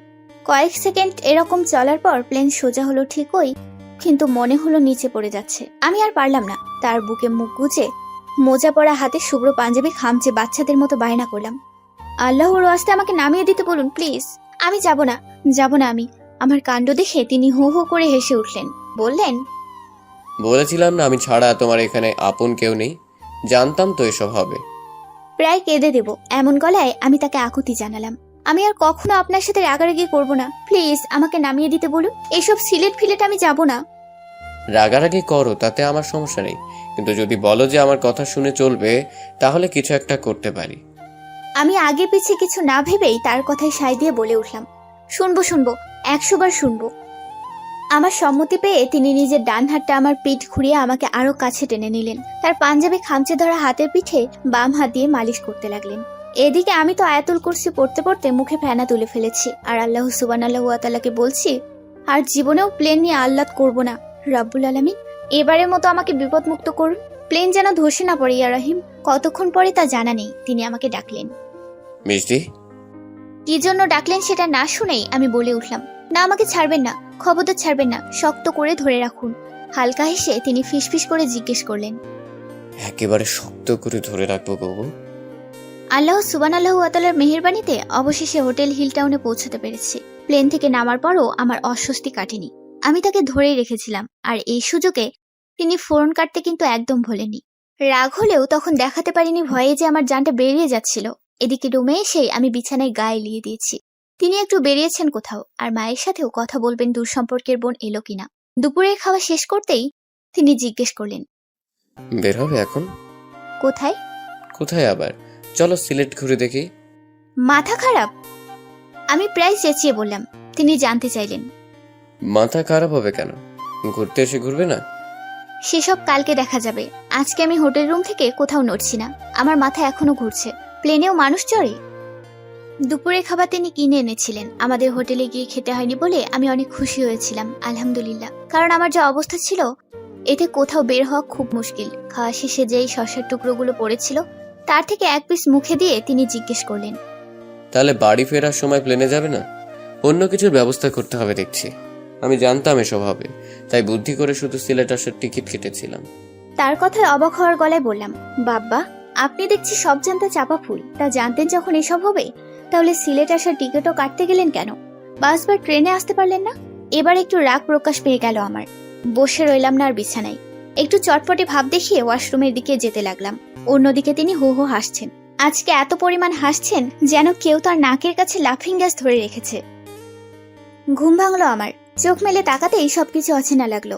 S3: কয়েক সেকেন্ড এরকম চলার পর প্লেন সোজা হলো ঠিকই, কিন্তু মনে হলো নিচে পড়ে যাচ্ছে। আমি আর পারলাম না। তার বুকে মুখ গুজে মোজা পরা হাতে শুভ্র পাঞ্জাবি খামচে বাচ্চাদের মতো বায়না করলাম, আল্লাহর ওয়াস্তে আমাকে নামিয়ে দিতে বলুন প্লিজ। আমি যাব না, যাব না আমি। আমার কাণ্ড দেখে তিনি হু হু করে হেসে উঠলেন। বললেন,
S2: বলেছিলাম না আমি ছাড়া তোমার এখানে আপন কেউ নেই? জানতাম তো এসব হবে।
S3: প্রায় কেঁদে দেব এমন গলায় আমি তাকে আকুতি জানালাম, আমি আর কখনো আপনার সাথে রাগারাগি করব না, প্লিজ আমাকে নামিয়ে দিতে বলুন। এসব সিলেট ফিলেট আমি যাব না।
S2: রাগারাগি করো, তাতে আমার সমস্যা নেই, কিন্তু যদি বলো যে আমার কথা শুনে চলবে, তাহলে কিছু একটা করতে পারি।
S3: আমি আগে পিছে কিছু না ভেবেই তার কথায় সায় দিয়ে বলে উঠলাম, শুনবো শুনবো, 100 বার শুনবো। আমার সম্মতি পেয়ে তিনি নিজের ডান হাতটা আমার পিঠ ঘুরিয়ে আমাকে আরো কাছে টেনে নিলেন। তার পাঞ্জাবি খামচে ধরা হাতের পিঠে বাম হাত দিয়ে মালিশ করতে লাগলেন। এদিকে আমি তো আয়াতুল কুরসি পড়তে পড়তে মুখে ফেনা তুলে ফেলেছি, আর আল্লাহ সুবহানাহু ওয়া তাআলাকে বলছি, আর জীবনেও প্লেন নিয়ে আহ্লাদ করব না। রব্বুল আলামিন, এবারের মতো আমাকে বিপদমুক্ত করুন। প্লেন যেন ধসে না পড়ে, ইয়া রহিম। কতক্ষণ পরে তা জানা নেই তিনি আমাকে ডাকলেন।
S2: মিষ্টি।
S3: কি জন্য ডাকলেন সেটা না শুনেই আমি বলে উঠলাম, না আমাকে ছাড়বেন না, খবরদার ছাড়বেন না, শক্ত করে ধরে রাখুন। হালকা হেসে তিনি ফিসফিস করে জিজ্ঞেস করলেন,
S2: একেবারে শক্ত করে ধরে রাখবো বাবু।
S3: আল্লাহ সুবহানাহু ওয়া তাআলার মেহেরবানিতে অবশেষে হোটেল হিল টাউনে পৌঁছাতে পেরেছি। প্লেন থেকে নামার পরও আমার অস্বস্তি কাটেনি। আমি তাকে ধরেই রেখেছিলাম, আর এই সুযোগে তিনি ফোন কাটতে কিন্তু একদম ভোলেনি। রাগ হলেও তখন দেখাতে পারিনি ভয়ে যে আমার জানটা বেরিয়ে যাচ্ছিল। এদিকে রুমে এসেই আমি বিছানায় গায়ে এলিয়ে দিয়েছি। তিনি একটু বেরিয়েছেন কোথাও, আর মায়ের সাথেও কথা বলবেন দূর সম্পর্কের বোন এলো কিনা। দুপুরের খাওয়া শেষ করতেই তিনি জিজ্ঞেস করলেন,
S2: বের হবে এখন?
S3: কোথায়?
S2: কোথায় আবার? চলো সিলেট ঘুরে দেখি।
S3: মাথা খারাপ? আমি প্রায় চেঁচিয়ে বললাম। তিনি জানতে চাইলেন,
S2: মাথা খারাপ হবে কেন? ঘুরতে এসে ঘুরবে না?
S3: সেসব কালকে দেখা যাবে। আজকে আমি হোটেল রুম থেকে কোথাও নড়ছি না। আমার মাথা এখনো ঘুরছে। প্লেনেও মানুষ চড়ে? দুপুরে খাবার তিনি কিনে এনেছিলেন। আমাদের হোটেলে গিয়ে খেতে হয়নি বলে আমি অনেক খুশি হয়েছিলাম, আলহামদুলিল্লাহ। কারণ আমার যা অবস্থা ছিল, এতে কোথাও বের হওয়া খুব মুশকিল। খাওয়া শেষে যেই শসার টুকরোগুলো পড়েছিল, তার থেকে এক পিস মুখে দিয়ে তিনি জিজ্ঞেস করলেন,
S2: তাহলে বাড়ি ফেরার সময় প্লেনে যাবে না? অন্য কিছুর ব্যবস্থা করতে হবে দেখছি। আমি জানতাম এসব হবে, তাই বুদ্ধি করে শুধু সিলেট আসার টিকিট কেটেছিলাম।
S3: তার কথায় অবাক হওয়ার গলায় বললাম, বাব্বা, আপনি দেখছি সব জানতা চাপা ফুল। তা জানতেন যখন এসব হবে, তাহলে সিলেট আসার টিকিটও কাটতে গেলেন কেন? বাসবার ট্রেনে আসতে পারলেন না? এবার একটু রাগ প্রকাশ পেয়ে গেল আমার। বসে রইলাম না আর বিছানায়। একটু চটপটে ভাব দেখিয়ে ওয়াশরুমের দিকে যেতে লাগলাম। অন্যদিকে তিনি হো হো হাসছেন। আজকে এত পরিমাণ হাসছেন যেন কেউ তার নাকের কাছে লাফিং গ্যাস ধরে রেখেছে। ঘুম ভাঙলো আমার। চোখ মেলে তাকাতেই সবকিছু অচেনা লাগলো।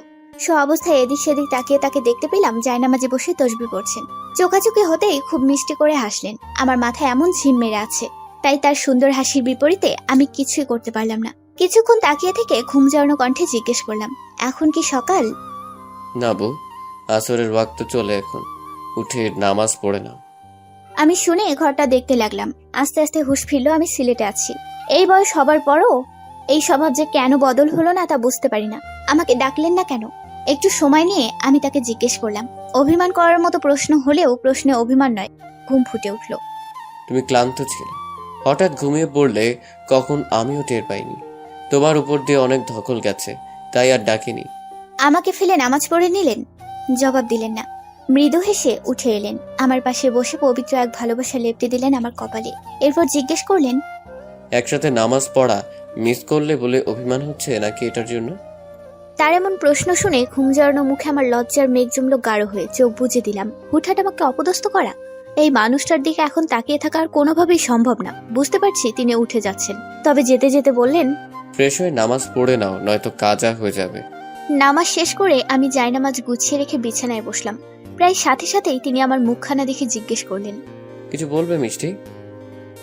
S3: অবস্থায় এদিক সেদিক তাকিয়ে তাকে দেখতে পেলাম জায়নামাজে বসে তসবিহ পড়ছেন। চোখাচোখি হতেই খুব মিষ্টি করে হাসলেন। আমার মাথায় এমন ঝিম মেরে আছে, তাই তার সুন্দর হাসির বিপরীতে আমি কিছুই করতে পারলাম না। কিছুক্ষণ তাকিয়ে থেকে ঘুম জড়ানো কণ্ঠে জিজ্ঞেস করলাম, এখন কি সকাল?
S2: না বউ, আসরের ওয়াক্ত চলে, এখন উঠে নামাজ পড়ে নাও।
S3: আমি শুনে ঘরটা দেখতে লাগলাম। আস্তে আস্তে হুঁশ ফিরল আমি সিলেটে আছি। এই বয়স হবার পরও এই স্বভাব যে কেন বদল হলো না তা বুঝতে পারি না। আমাকে ডাকলেন না কেন? একটু সময় নিয়ে আমি তাকে জিজ্ঞেস করলাম। অভিমান করার মতো প্রশ্ন হলেও প্রশ্নে অভিমান নয়, ঘুম ফুটে উঠল।
S2: তুমি ক্লান্ত ছিলে, হঠাৎ ঘুমিয়ে পড়লে কখন আমিও টের পাইনি। তোমার উপর দিয়ে অনেক ধকল গেছে, তাই আর ডাকিনি।
S3: আমাকে ফেলে নামাজ পড়ে নিলেন? জবাব দিলেন না। মৃদু হেসে উঠে এলেন, আমার পাশে বসে পবিত্র এক ভালোবাসা লেপটে দিলেন আমার কপালে। এরপর জিজ্ঞেস করলেন,
S2: একসাথে নামাজ পড়া মিস করলে বলে অভিমান হচ্ছে নাকি এটার জন্য?
S3: তার এমন প্রশ্ন শুনে ঘুম জড়ানো মুখে আমার লজ্জার মেঘ জমলো গাঢ় হয়ে। চোখ বুজে দিলাম। হুটহাট আমাকে অপদস্থ করা, এই মানুষটার দিকে এখন তাকিয়ে থাকা আর কোনোভাবেই সম্ভব না। বুঝতে পারছি তিনি উঠে যাচ্ছেন, তবে যেতে যেতে বললেন,
S2: ফ্রেশ হয়ে নামাজ পড়ে নাও, নয়তো কাজা হয়ে যাবে।
S3: নামাজ শেষ করে আমি জায়নামাজ গুছিয়ে রেখে বিছানায় বসলাম। প্রায় সাথে সাথেই তিনি আমার মুখখানা দেখে জিজ্ঞেস করলেন,
S2: কিছু বলবে মিষ্টি?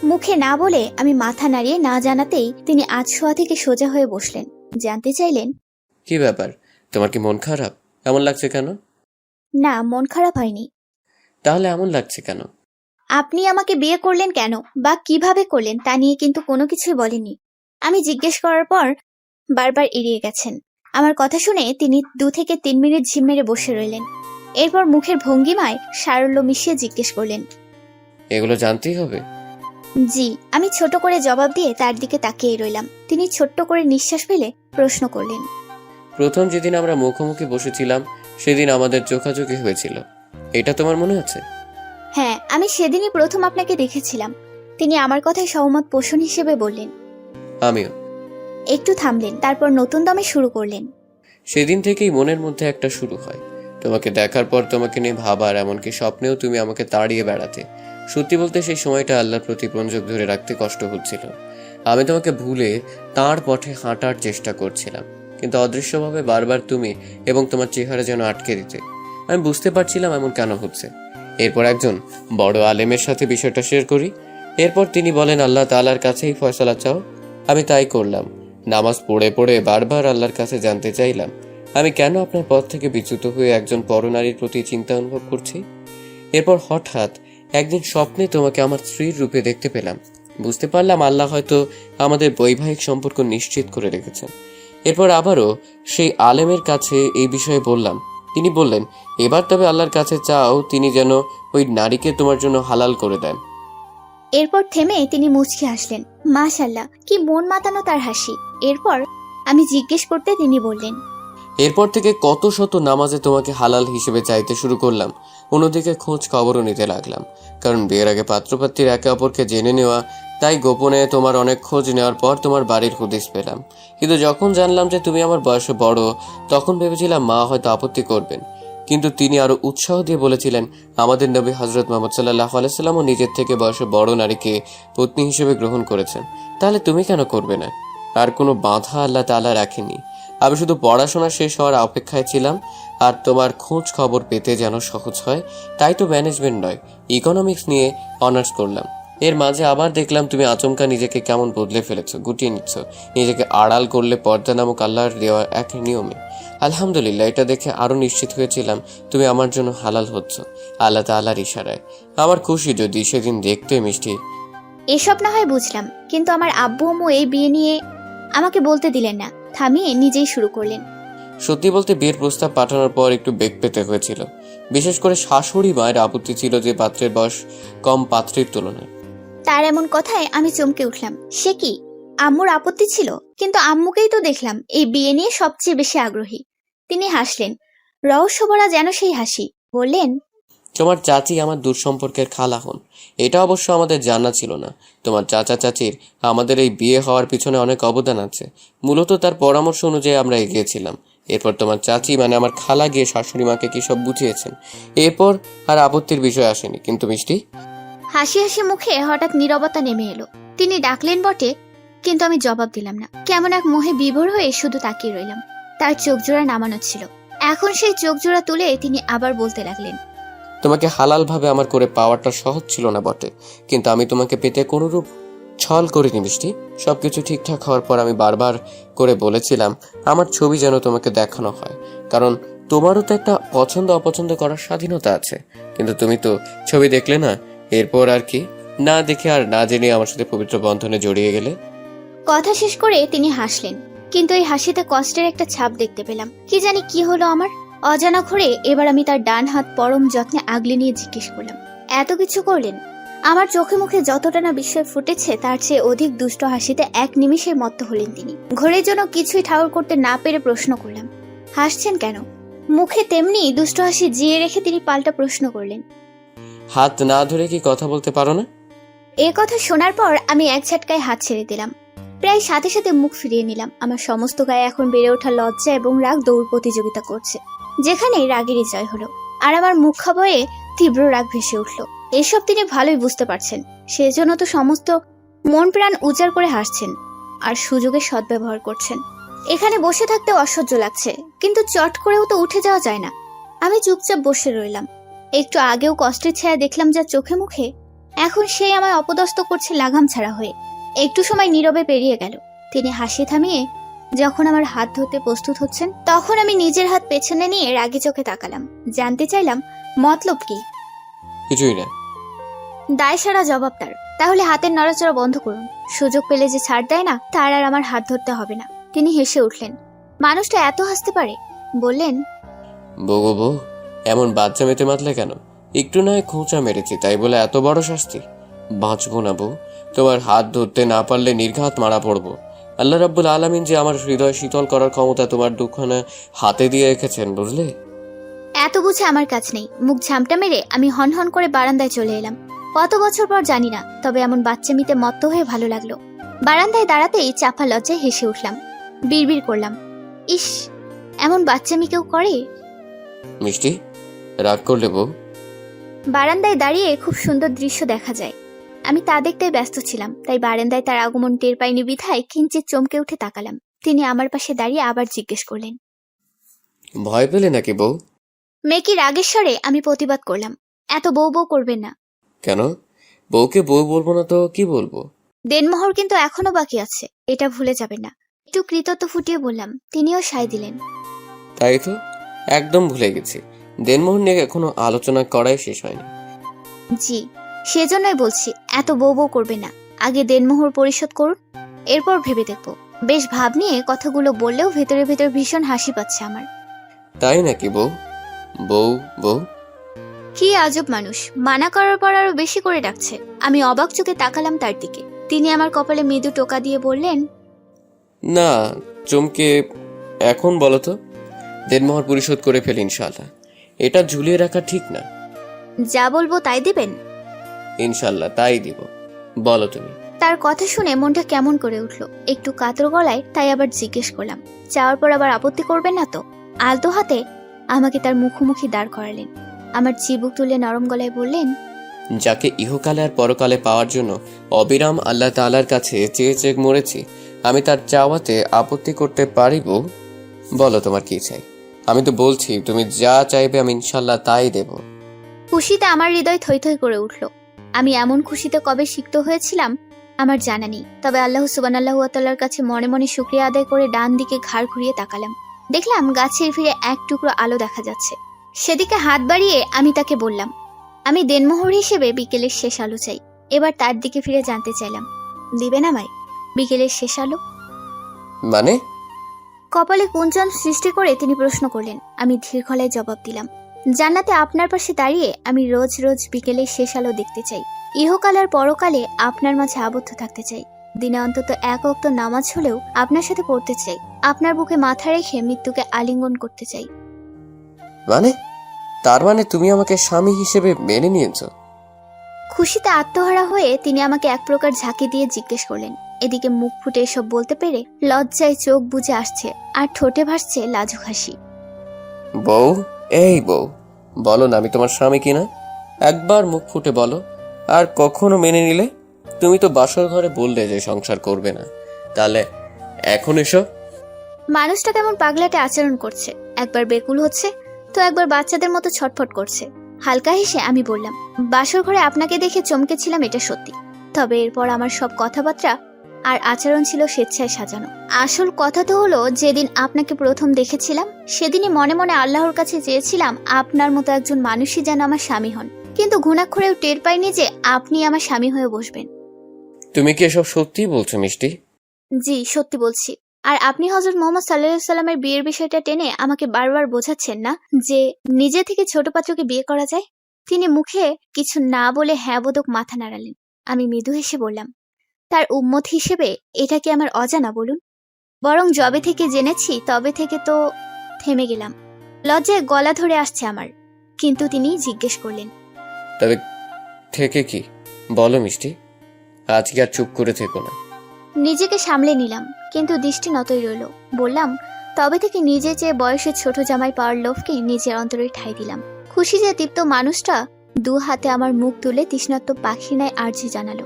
S3: মুখে না বলে আমি মাথা নাড়িয়ে না জানাতেই তিনি আধশোয়া থেকে সোজা হয়ে বসলেন। জানতে চাইলেন,
S2: কি ব্যাপার, তোমার কি মন খারাপ? এমন লাগছে কেন?
S3: না, মন খারাপ হয়নি।
S2: তাহলে এমন লাগছে কেন?
S3: আপনি আমাকে বিয়ে করলেন কেন বা কিভাবে করলেন তা নিয়ে কিন্তু কোনো কিছুই বলেননি। আমি জিজ্ঞেস করার পর বারবার এড়িয়ে গেছেন। আমার কথা শুনে তিনি 2 থেকে 3 মিনিট ঝিম মেরে বসে রইলেন। এরপর মুখের ভঙ্গিমায় সারল্য মিশিয়ে জিজ্ঞেস করলেন,
S2: এগুলো জানতেই হবে?
S3: জি। আমি ছোট করে জবাব দিয়ে তার দিকে তাকিয়ে রইলাম। তিনি ছোট্ট করে নিঃশ্বাস ফেলে প্রশ্ন করলেন,
S2: প্রথম যেদিন আমরা মুখোমুখি বসেছিলাম সেদিন আমাদের চোখাচোখি হয়েছিল, এটা তোমার মনে আছে?
S3: হ্যাঁ, আমি সেদিনই প্রথম আপনাকে দেখেছিলাম। তিনি আমার কথায় সহমত পোষণ হিসেবে বললেন।
S2: আমিও।
S3: একটু থামলেন, তারপর নতুন দমে শুরু করলেন,
S2: সেদিন থেকেই মনের মধ্যে একটা শুরু হয়। তোমাকে দেখার পর তোমাকে নিয়ে ভাবার, এমনকি স্বপ্নেও তুমি আমাকে তাড়িয়ে বেড়াতে। সত্যি বলতে সেই সময়টা আল্লাহর প্রতি মনোযোগ ধরে রাখতে কষ্ট হচ্ছিল। আমি তোমাকে ভুলে তার পথে হাঁটার চেষ্টা করছিলাম, কিন্তু অদৃশ্যভাবে বারবার তুমি এবং তোমার চেহারা যেন আটকে দিতে। আমি বুঝতে পারছিলাম এমন কেন হচ্ছে। এরপর একজন বড় আলেমের সাথে বিষয়টা শেয়ার করি। এরপর তিনি বলেন, আল্লাহ তাআলার কাছেই ফয়সালা চাও। আমি তাই করলাম। নামাজ পড়ে পড়ে বারবার আল্লাহর কাছে জানতে চাইলাম, আমি কেন আপনার পথ থেকে বিচ্যুত হয়ে একজন পরনারীর প্রতি চিন্তা অনুভব করছি। এরপর হঠাৎ একদিন স্বপ্নে তোমাকে আমার স্ত্রীর রূপে দেখতে পেলাম। বুঝতে পারলাম আল্লাহ হয়তো আমাদের বৈবাহিক সম্পর্ক নিশ্চিত করে রেখেছেন। এরপর আবারও সেই আলেমের কাছে এই বিষয়ে বললাম। তিনি বললেন, এবার তবে আল্লাহর কাছে চাও তিনি যেন ওই নারীকে তোমার জন্য হালাল করে দেন।
S3: এরপর থেমে তিনি মুচকি হাসলেন। মাশাআল্লাহ, কি মন মাতানো তার হাসি। এরপর আমি জিজ্ঞেস করতে তিনি বললেন,
S2: এরপর থেকে কত শত নামাজে তোমাকে হালাল হিসেবে চাইতে শুরু করলাম। অন্যদিকে খোঁজ খবরও নিতে লাগলাম, কারণ বিয়ের আগে পাত্রপাত্রীর একে অপরকে জেনে নেওয়া। তাই গোপনে তোমার অনেক খোঁজ নেওয়ার পর তোমার বাড়ির হুদিস পেলাম। কিন্তু যখন জানলাম যে তুমি আমার বয়সে বড়, তখন ভেবেছিলাম মা হয়তো আপত্তি করবেন। কিন্তু তিনি আরো উৎসাহ দিয়ে বলেছিলেন, আমাদের নবী হযরত মুহাম্মদ সাল্লাল্লাহু আলাইহি ওয়াসাল্লামও নিজের থেকে বয়সে বড় নারীকে পত্নী হিসেবে গ্রহণ করেছেন, তাহলে তুমি কেন করবে না? আর কোনো বাধা আল্লাহ তাআলা রাখেনি। আমি শুধু পড়াশোনা শেষ হওয়ার অপেক্ষায় ছিলাম, আর তোমার খোঁজ খবর পেতে যেন সহজ হয়। তাই তো ম্যানেজমেন্ট নয়, ইকোনমিক্স নিয়ে অনার্স করলাম। এর মাঝে আবার দেখলাম তুমি আচমকা নিজেকে কেমন বদলে ফেলেছো, গুটিয়ে নিচ্ছ নিজেকে আড়াল করলে পর্দা নামক আল্লাহর দেওয়া এক নিয়মে। আলহামদুলিল্লাহ, এটা দেখে আরো নিশ্চিত হয়েছিলাম তুমি আমার জন্য হালাল হচ্ছ আল্লাহ তাআলার ইশারায়। আমার খুশি যদি সেদিন দেখতে মিষ্টি।
S3: এসব না হয় বুঝলাম, কিন্তু আমার আব্বু আম্মু এই বিয়ে নিয়ে আমাকে বলতে দিলেন না। থামিয়ে নিজেই শুরু করলেন,
S2: সত্যি বলতে বিয়ের প্রস্তাব পাঠানোর পর একটু বেগ পেতে হয়েছিল। বিশেষ করে শাশুড়ি মায়ের আপত্তি ছিল যে পাত্রের বয়স কম পাত্রীর তুলনায়।
S3: তার এমন কথায় আমি চমকে উঠলাম। সে কি, আম্মুর আপত্তি ছিল? কিন্তু আম্মুকেই তো দেখলাম এই বিয়ে নিয়ে সবচেয়ে বেশি আগ্রহী। তিনি হাসলেন, রহস্যভরা যেন সেই হাসি। বললেন,
S2: তোমার চাচি আমার দূর সম্পর্কের খালা হন, এটা অবশ্য আমাদের জানা ছিল না। তোমার চাচা চাচির আমাদের এই বিয়ে হওয়ার পিছনে অনেক অবদান আছে। মূলত তার পরামর্শ অনুযায়ী আমরা এগিয়েছিলাম। এরপর তোমার চাচি মানে আমার খালা গিয়ে শাশুড়ি মাকে কি সব বুঝিয়েছেন। এরপর আর আপত্তির বিষয় আসেনি। কিন্তু মিষ্টি,
S3: হাসি হাসি মুখে হঠাৎ নীরবতা নেমে এলো। তিনি ডাকলেন বটে, কিন্তু আমি জবাব দিলাম না। কেমন এক মোহে বিভোর হয়ে শুধু তাকিয়ে রইলাম। তার চোখ জোড়া নামানো ছিল, এখন সেই চোখ জোড়া তুলে তিনি আবার বলতে লাগলেন,
S2: তোমাকে হালাল ভাবে আমার করে পাওয়াটা সহজ ছিল না বটে, কিন্তু আমি তোমাকে পেতে কোনোরূপ ছল করিনি মিষ্টি। সবকিছু ঠিকঠাক হওয়ার পর আমি বারবার করে বলেছিলাম আমার ছবি যেন তোমাকে দেখানো হয়, কারণ তোমারও তো একটা পছন্দ অপছন্দ করার স্বাধীনতা আছে। কিন্তু তুমি তো ছবি দেখলে না, এরপর আর কি না দেখে আর না জেনে আমার সাথে পবিত্র বন্ধনে জড়িয়ে গেলে।
S3: কথা শেষ করে তিনি হাসলেন, কিন্তু এই হাসিতে কষ্টের একটা ছাপ দেখতে পেলাম। কি জানি কি হলো আমার। অজানা ঘরে এবার আমি তার ডান হাত পরম যত্নে আগলে নিয়ে জিজ্ঞেস করলাম, এত কিছু করলেন? আমার চোখে মুখে যতটা না বিস্ময় ফুটেছে তার চেয়ে অধিক দুষ্ট হাসিতে এক নিমিষে মত্ত হলেন তিনি। ঘরের জন্য কিছুই ঠাউর করতে না পেরে প্রশ্ন করলাম, হাসছেন কেন? মুখে তেমনি দুষ্ট হাসি জিয়ে রেখে তিনি পাল্টা প্রশ্ন করলেন,
S2: হাত না ধরে কি কথা বলতে পারো না?
S3: এ কথা শোনার পর আমি এক ঝটকায় হাত ছেড়ে দিলাম। প্রায় সাথে সাথে মুখ ফিরিয়ে নিলাম। আমার সমস্ত গায়ে এখন বেড়ে ওঠা লজ্জা এবং রাগ দৌড় প্রতিযোগিতা করছে, যেখানে রাগেরই জয় হলো। আর আমার মুখাবয়ে তীব্র রাগ ভেসে উঠল। এসব তিনি ভালোই বুঝতে পারছেন, সেজন্য তো সমস্ত মন প্রাণ উজাড় করে হাসছেন আর সুযোগের সদ্ব্যবহার করছেন। এখানে বসে থাকতে অসহ্য লাগছে, কিন্তু চট করেও তো উঠে যাওয়া যায় না। আমি চুপচাপ বসে রইলাম। একটু আগেও কষ্টের ছায়া দেখলাম যা চোখে মুখে, এখন সেই আমায় অপদস্থ করছে লাগাম ছাড়া হয়ে। একটু সময় নীরবে পেরিয়ে গেল। তিনি হাসি থামিয়ে যখন আমার হাত ধরতে প্রস্তুত হচ্ছেন, তখন আমি নিজের হাত পেছনে নিয়ে রাগী চোখে তাকালাম। জানতে চাইলাম মতলব কি।
S2: কিছুই না।
S3: দায় সারা জবাব তার। তাহলে হাতের নড়াচড়া বন্ধ করুন। সুযোগ পেলে যে ছাড় দেয় না, তার আর আমার হাত ধরতে হবে না। তিনি হেসে উঠলেন। মানুষটা এত হাসতে পারে। বললেন,
S2: বউ গো বউ, এমন বাচ্চা মেতে মাতলে কেন? একটু নয় খোঁচা মেরেছি, তাই বলে এত বড় শাস্তি? বাঁচবো না বউ, তোমার হাত ধরতে না পারলে নির্ঘাত মারা পড়বো। আল্লাহ রাব্বুল আলামিন যে আমার হৃদয় শীতল করার ক্ষমতা তোমার দুখানা হাতে দিয়ে রেখেছেন, বুঝলে?
S3: এত বুঝে আমার কাছ নেই। মুখ ঝামটা মেরে আমি হনহন করে বারান্দায় চলে এলাম। কত বছর পর জানি না, তবে এমন বাচ্চামিতে মত্ত হয়ে ভালো লাগলো। বারান্দায় দাঁড়াতেই চাপা লজ্জায় হেসে উঠলাম। বিড়বিড় করলাম, ইস, এমন বাচ্চামি কেউ করে?
S2: মিষ্টি, রাগ করলে বউ?
S3: বারান্দায় দাঁড়িয়ে খুব সুন্দর দৃশ্য দেখা যায়। আমি তা দেখতে ব্যস্ত ছিলাম, তাই বারান্দায় তার আগমন টের পাইনি বিধায় কিঞ্চিত চমকে উঠে তাকালাম। তিনি আমার পাশে দাঁড়িয়ে আবার জিজ্ঞেস করলেন,
S2: ভয় পেলে নাকি বউ?
S3: মেকি রাগের স্বরে আমি প্রতিবাদ করলাম, এত বউ বউ করবেন না।
S2: কেন? বউকে বউ বলবো না তো কি বলবো?
S3: দেনমোহর কিন্তু এখনো বাকি আছে, এটা ভুলে যাবেন না। একটু কৃতজ্ঞ ফুটিয়ে বললাম। তিনিও সায় দিলেন।
S2: তাই তো, একদম ভুলে গেছি। দেনমোহর নিয়ে এখনো আলোচনা করাই শেষ হয়নি।
S3: জি, সেজন্যই বলছি এত বউ বউ করবেন না। আগে দেনমোহর পরিশোধ করুন, এরপর ভেবে দেখবো। বেশ ভাব নিয়ে কথাগুলো বললেও ভেতরে ভেতরে ভীষণ হাসি পাচ্ছে আমার।
S2: তাই নাকি বউ? বউ বউ
S3: কি আজব মানুষ, মানা করার পর আরো বেশি করে ডাকছে। আমি অবাক চোখে তাকালাম তার দিকে। তিনি আমার কপালে মৃদু টোকা দিয়ে বললেন,
S2: না, চমকে এখন বলো তো। দেনমোহর পরিশোধ করে ফেলি ইনশাল্লাহ। এটা ঝুলিয়ে রাখা ঠিক না।
S3: যা বলবো তাই দিবেন?
S2: ইনশাল্লাহ তাই দিব, বলো তুমি।
S3: তার কথা শুনে মনটা কেমন করে উঠলো, একটু কাতর গলায়। তাই আবার জিজ্ঞেস করলাম, চাওয়ার পর আবার আপত্তি করবেন না তো? আলতো হাতে আমাকে তার মুখোমুখি দাঁড় করালেন। আমার চিবুক তুলে নরম গলায় বললেন,
S2: যাকে ইহকালে আর পরকালে পাওয়ার জন্য অবিরাম আল্লাহ তাআলার কাছে চেয়ে চেয়ে মরেছি, আমি তার চাওয়াতে আপত্তি করতে পারিব? বলো তোমার কি চাই। আমি তো বলছি তুমি যা চাইবে আমি ইনশাল্লাহ তাই দেব।
S3: খুশিতে আমার হৃদয় থই থই করে উঠল। আমি এমন খুশিতে কবে সিক্ত হয়েছিলাম আমার জানা নেই। তবে আল্লাহ সুবহানাহু ওয়া তাআলার কাছে মনে মনে শুকরিয়া আদায় করে ডান দিকে ঘাড় ঘুরিয়ে তাকালাম। দেখলাম গাছের ফিরে এক টুকরো আলো দেখা যাচ্ছে। সেদিকে হাত বাড়িয়ে আমি তাকে বললাম, আমি দেনমোহর হিসেবে বিকেলের শেষ আলো চাই। এবার তার দিকে ফিরে জানতে চাইলাম, দিবেন আমায় বিকেলের শেষ আলো?
S2: মানে?
S3: কপালে কুঞ্চন সৃষ্টি করে তিনি প্রশ্ন করলেন। আমি ধীর গলায় জবাব দিলাম, জান্নাতে আপনার পাশে দাঁড়িয়ে আমি রোজ রোজ বিকেলের শেষ আলো দেখতে চাই। ইহকাল আর পরকালে আপনার মাঝে আবদ্ধ থাকতে চাই। দিনে অন্তত এক ওয়াক্ত নামাজ হলেও আপনার সাথে পড়তে চাই। আপনার বুকে মাথা রেখে মৃত্যুকে আলিঙ্গন করতে চাই।
S2: মানে? তার মানে তুমি আমাকে স্বামী হিসেবে মেনে নিয়েছো?
S3: খুশিতে আত্মহারা হয়ে তিনি আমাকে এক প্রকার ঝাঁকি দিয়ে জিজ্ঞেস করলেন, এদিকে মুখ ফুটে এসব বলতে পেরে লজ্জায় চোখ বুজে আসছে আর ঠোঁটে ভাসছে লাজুক হাসি।
S2: বউ, এই বউ, বলো না আমি তোমার স্বামী কিনা? একবার মুখ ফুটে বলো। আর কখনো মেনে নিলে? তুমি তো বাসর ঘরে বললে যে সংসার করবে না, তাহলে এখন এসো।
S3: মানুষটা কেমন পাগলাটে আচরণ করছে, একবার বেকুল হচ্ছে তো একবার বাচ্চাদের মতো ছটফট করছে। হালকা হেসে আমি বললাম, বাসর ঘরে আপনাকে দেখে চমকেছিলাম, এটা সত্যি। তবে এরপর আমার সব কথাবার্তা আর আচরণ ছিল স্বেচ্ছায় সাজানো। আসল কথা তো হলো, যেদিন আপনাকে প্রথম দেখেছিলাম সেদিনই মনে মনে আল্লাহর কাছে চেয়েছিলাম আপনার মতো একজন মানুষই যেন আমার স্বামী হন, কিন্তু ঘুণাক্ষরেও টের পাইনি যে আপনি আমার স্বামী হয়ে বসবেন।
S2: তুমি কি এসব সত্যি বলছো মিষ্টি?
S3: জি, সত্যি বলছি। আর আপনি হযরত মুহাম্মদ সাল্লাল্লাহু আলাইহি সাল্লামের বিয়ের বিষয়টা টেনে আমাকে বারবার বোঝাচ্ছেন না যে নিজে থেকে ছোট পাত্রকে বিয়ে করা যায়। তিনি মুখে কিছু না বলে হ্যাঁ বোধক মাথা নাড়ালেন। আমি মৃদু হেসে বললাম, তার উম্মত হিসেবে এটা কি আমার অজানা বলুন? বরং যবে থেকে জেনেছি তবে থেকে তো থেমে গেলাম। লজ্জায় গলা ধরে আসছে আমার। কিন্তু তিনি জিজ্ঞেস করলেন,
S2: তবে থেকে কি বলো মিষ্টি, আজকে আর চুপ করে থেকো না।
S3: নিজেকে সামলে নিলাম, কিন্তু দৃষ্টি নতই রইল। বললাম, তবে থেকে নিজে চেয়ে বয়সে ছোট জামাই পাওয়ার লোভকে নিজের অন্তরে ঠাঁই দিলাম। খুশি যে তৃপ্ত মানুষটা দু হাতে আমার মুখ তুলে তৃষ্ণার্ত পাখি ন্যায় আর্জি জানালো।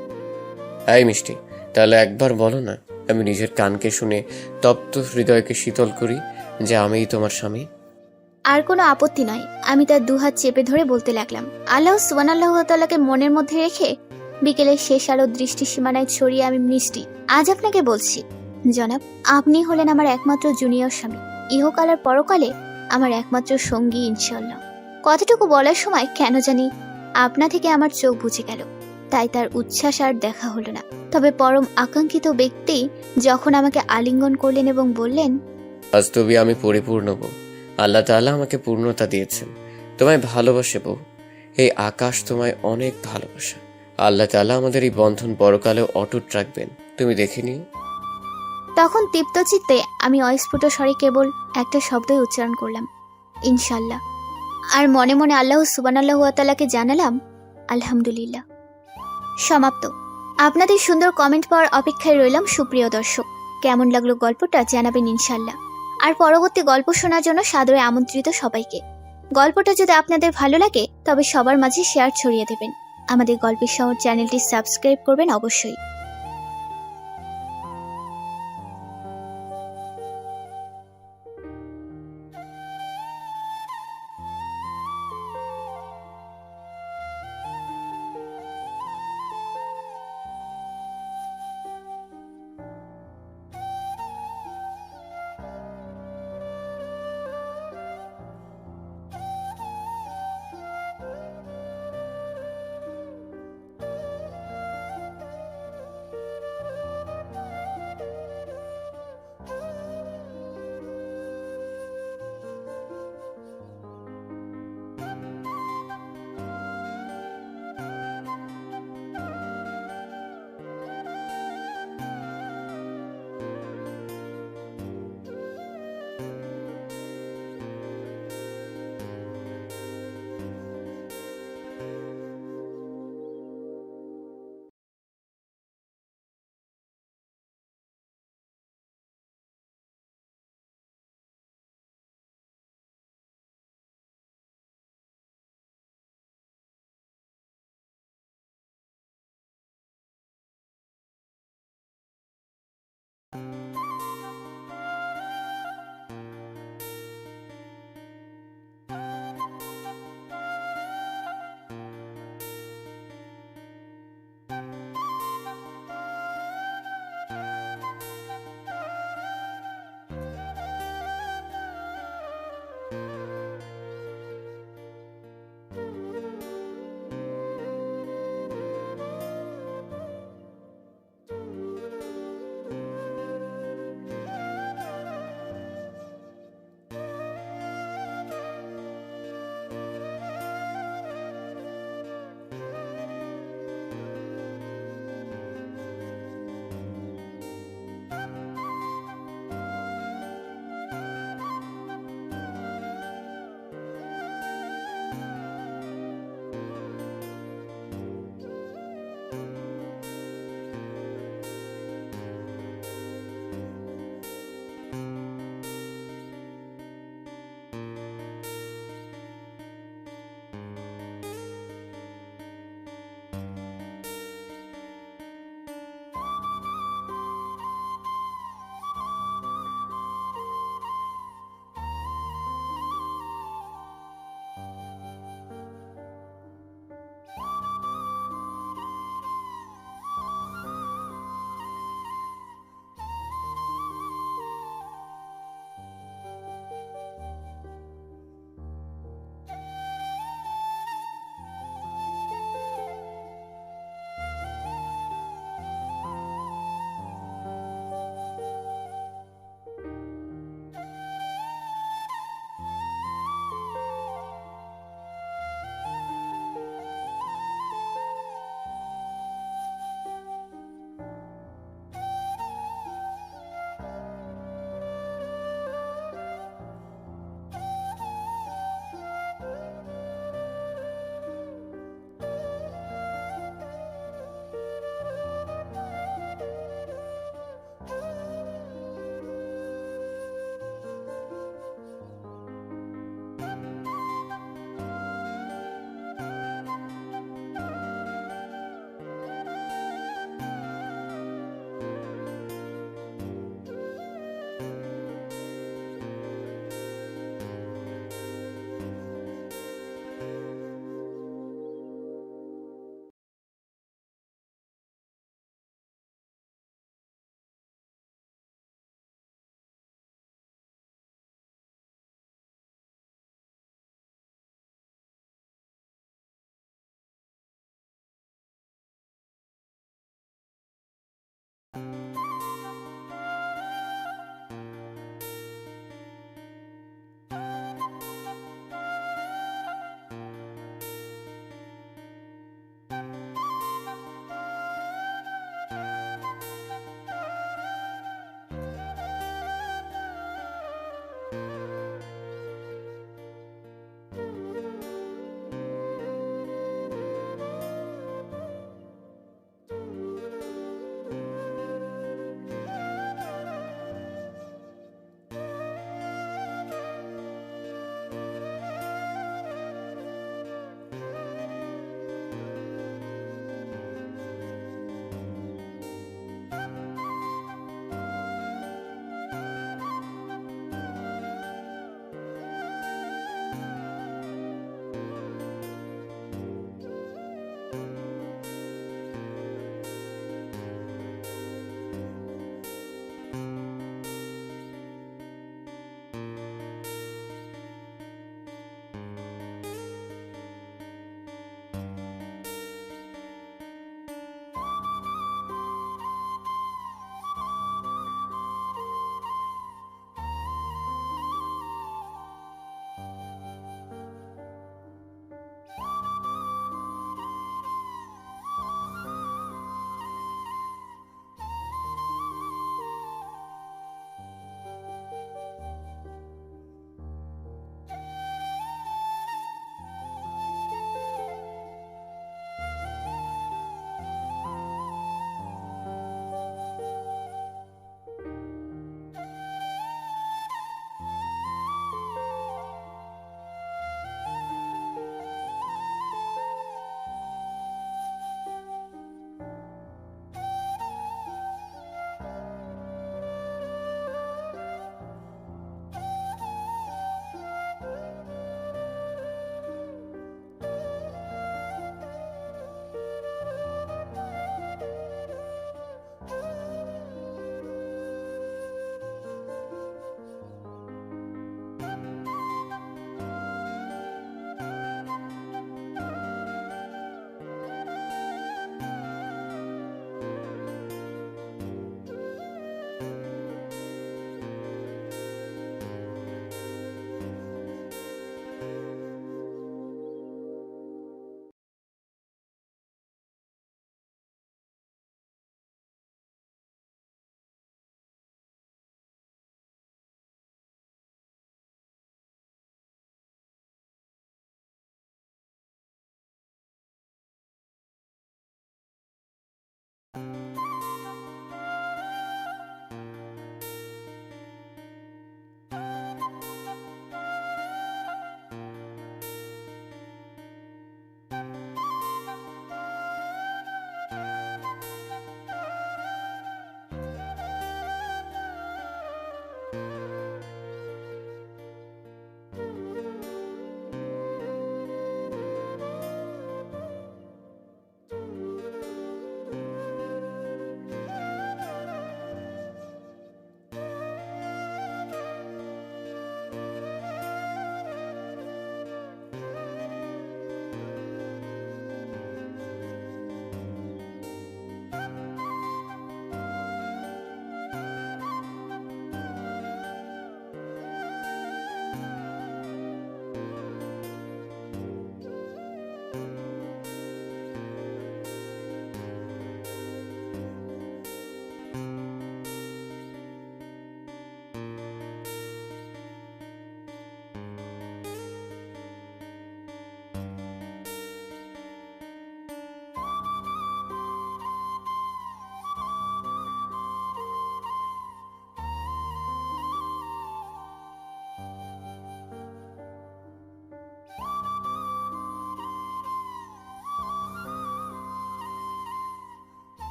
S2: এই মিষ্টি, তাহলে একবার বলো না, আমি নিজের কানকে শুনে তপ্ত হৃদয়কে শীতল করি যে আমিই তোমার স্বামী।
S3: আর কোনো আপত্তি নয়। আমি তার দুহাত চেপে ধরে বলতে লাগলাম, আল্লাহ সুবহানাহু ওয়া তাআলাকে মনের মধ্যে রেখে বিকেলের শেষ আলো দৃষ্টি সীমানায় ছড়িয়ে আমি মিষ্টি আজ আপনাকে বলছি, জনাব, আপনি হলেন আমার একমাত্র জুনিয়র স্বামী, ইহকাল আর পরকালে আমার একমাত্র সঙ্গী ইনশাআল্লাহ। কতটুকু বলার সময় কেন জানি আপনা থেকে আমার চোখ বুজে গেল, তাই তার উচ্ছ্বাস আর দেখা হলো না। তবে পরম আকাঙ্ক্ষিত ব্যক্তি যখন আমাকে আলিঙ্গন করলেন এবং বললেন,
S2: বাস্তবে আমি পরিপূর্ণ বউ, আল্লাহ তাআলা আমাকে পূর্ণতা দিয়েছেন। তোমায় ভালোবাসে বউ, এই আকাশ তোমায় অনেক ভালোবাসে। আল্লাহ তাআলা আমাদের এই বন্ধন পরকালেও অটুট রাখবেন, তুমি দেখে নিও।
S3: তখন তৃপ্ত চিত্তে আমি অস্ফুট স্বরে কেবল একটা শব্দই উচ্চারণ করলাম, ইনশাল্লাহ। আর মনে মনে আল্লাহ সুবহানাহু ওয়া তাআলাকে জানালাম, আলহামদুলিল্লাহ। সমাপ্ত। আপনাদের সুন্দর কমেন্ট পাওয়ার অপেক্ষায় রইলাম সুপ্রিয় দর্শক। কেমন লাগলো গল্পটা জানাবেন ইনশাল্লাহ। আর পরবর্তী গল্প শোনার জন্য সাদরে আমন্ত্রিত সবাইকে। গল্পটা যদি আপনাদের ভালো লাগে তবে সবার মাঝে শেয়ার ছড়িয়ে দেবেন। আমাদের গল্পের শহর চ্যানেলটি সাবস্ক্রাইব করবেন অবশ্যই।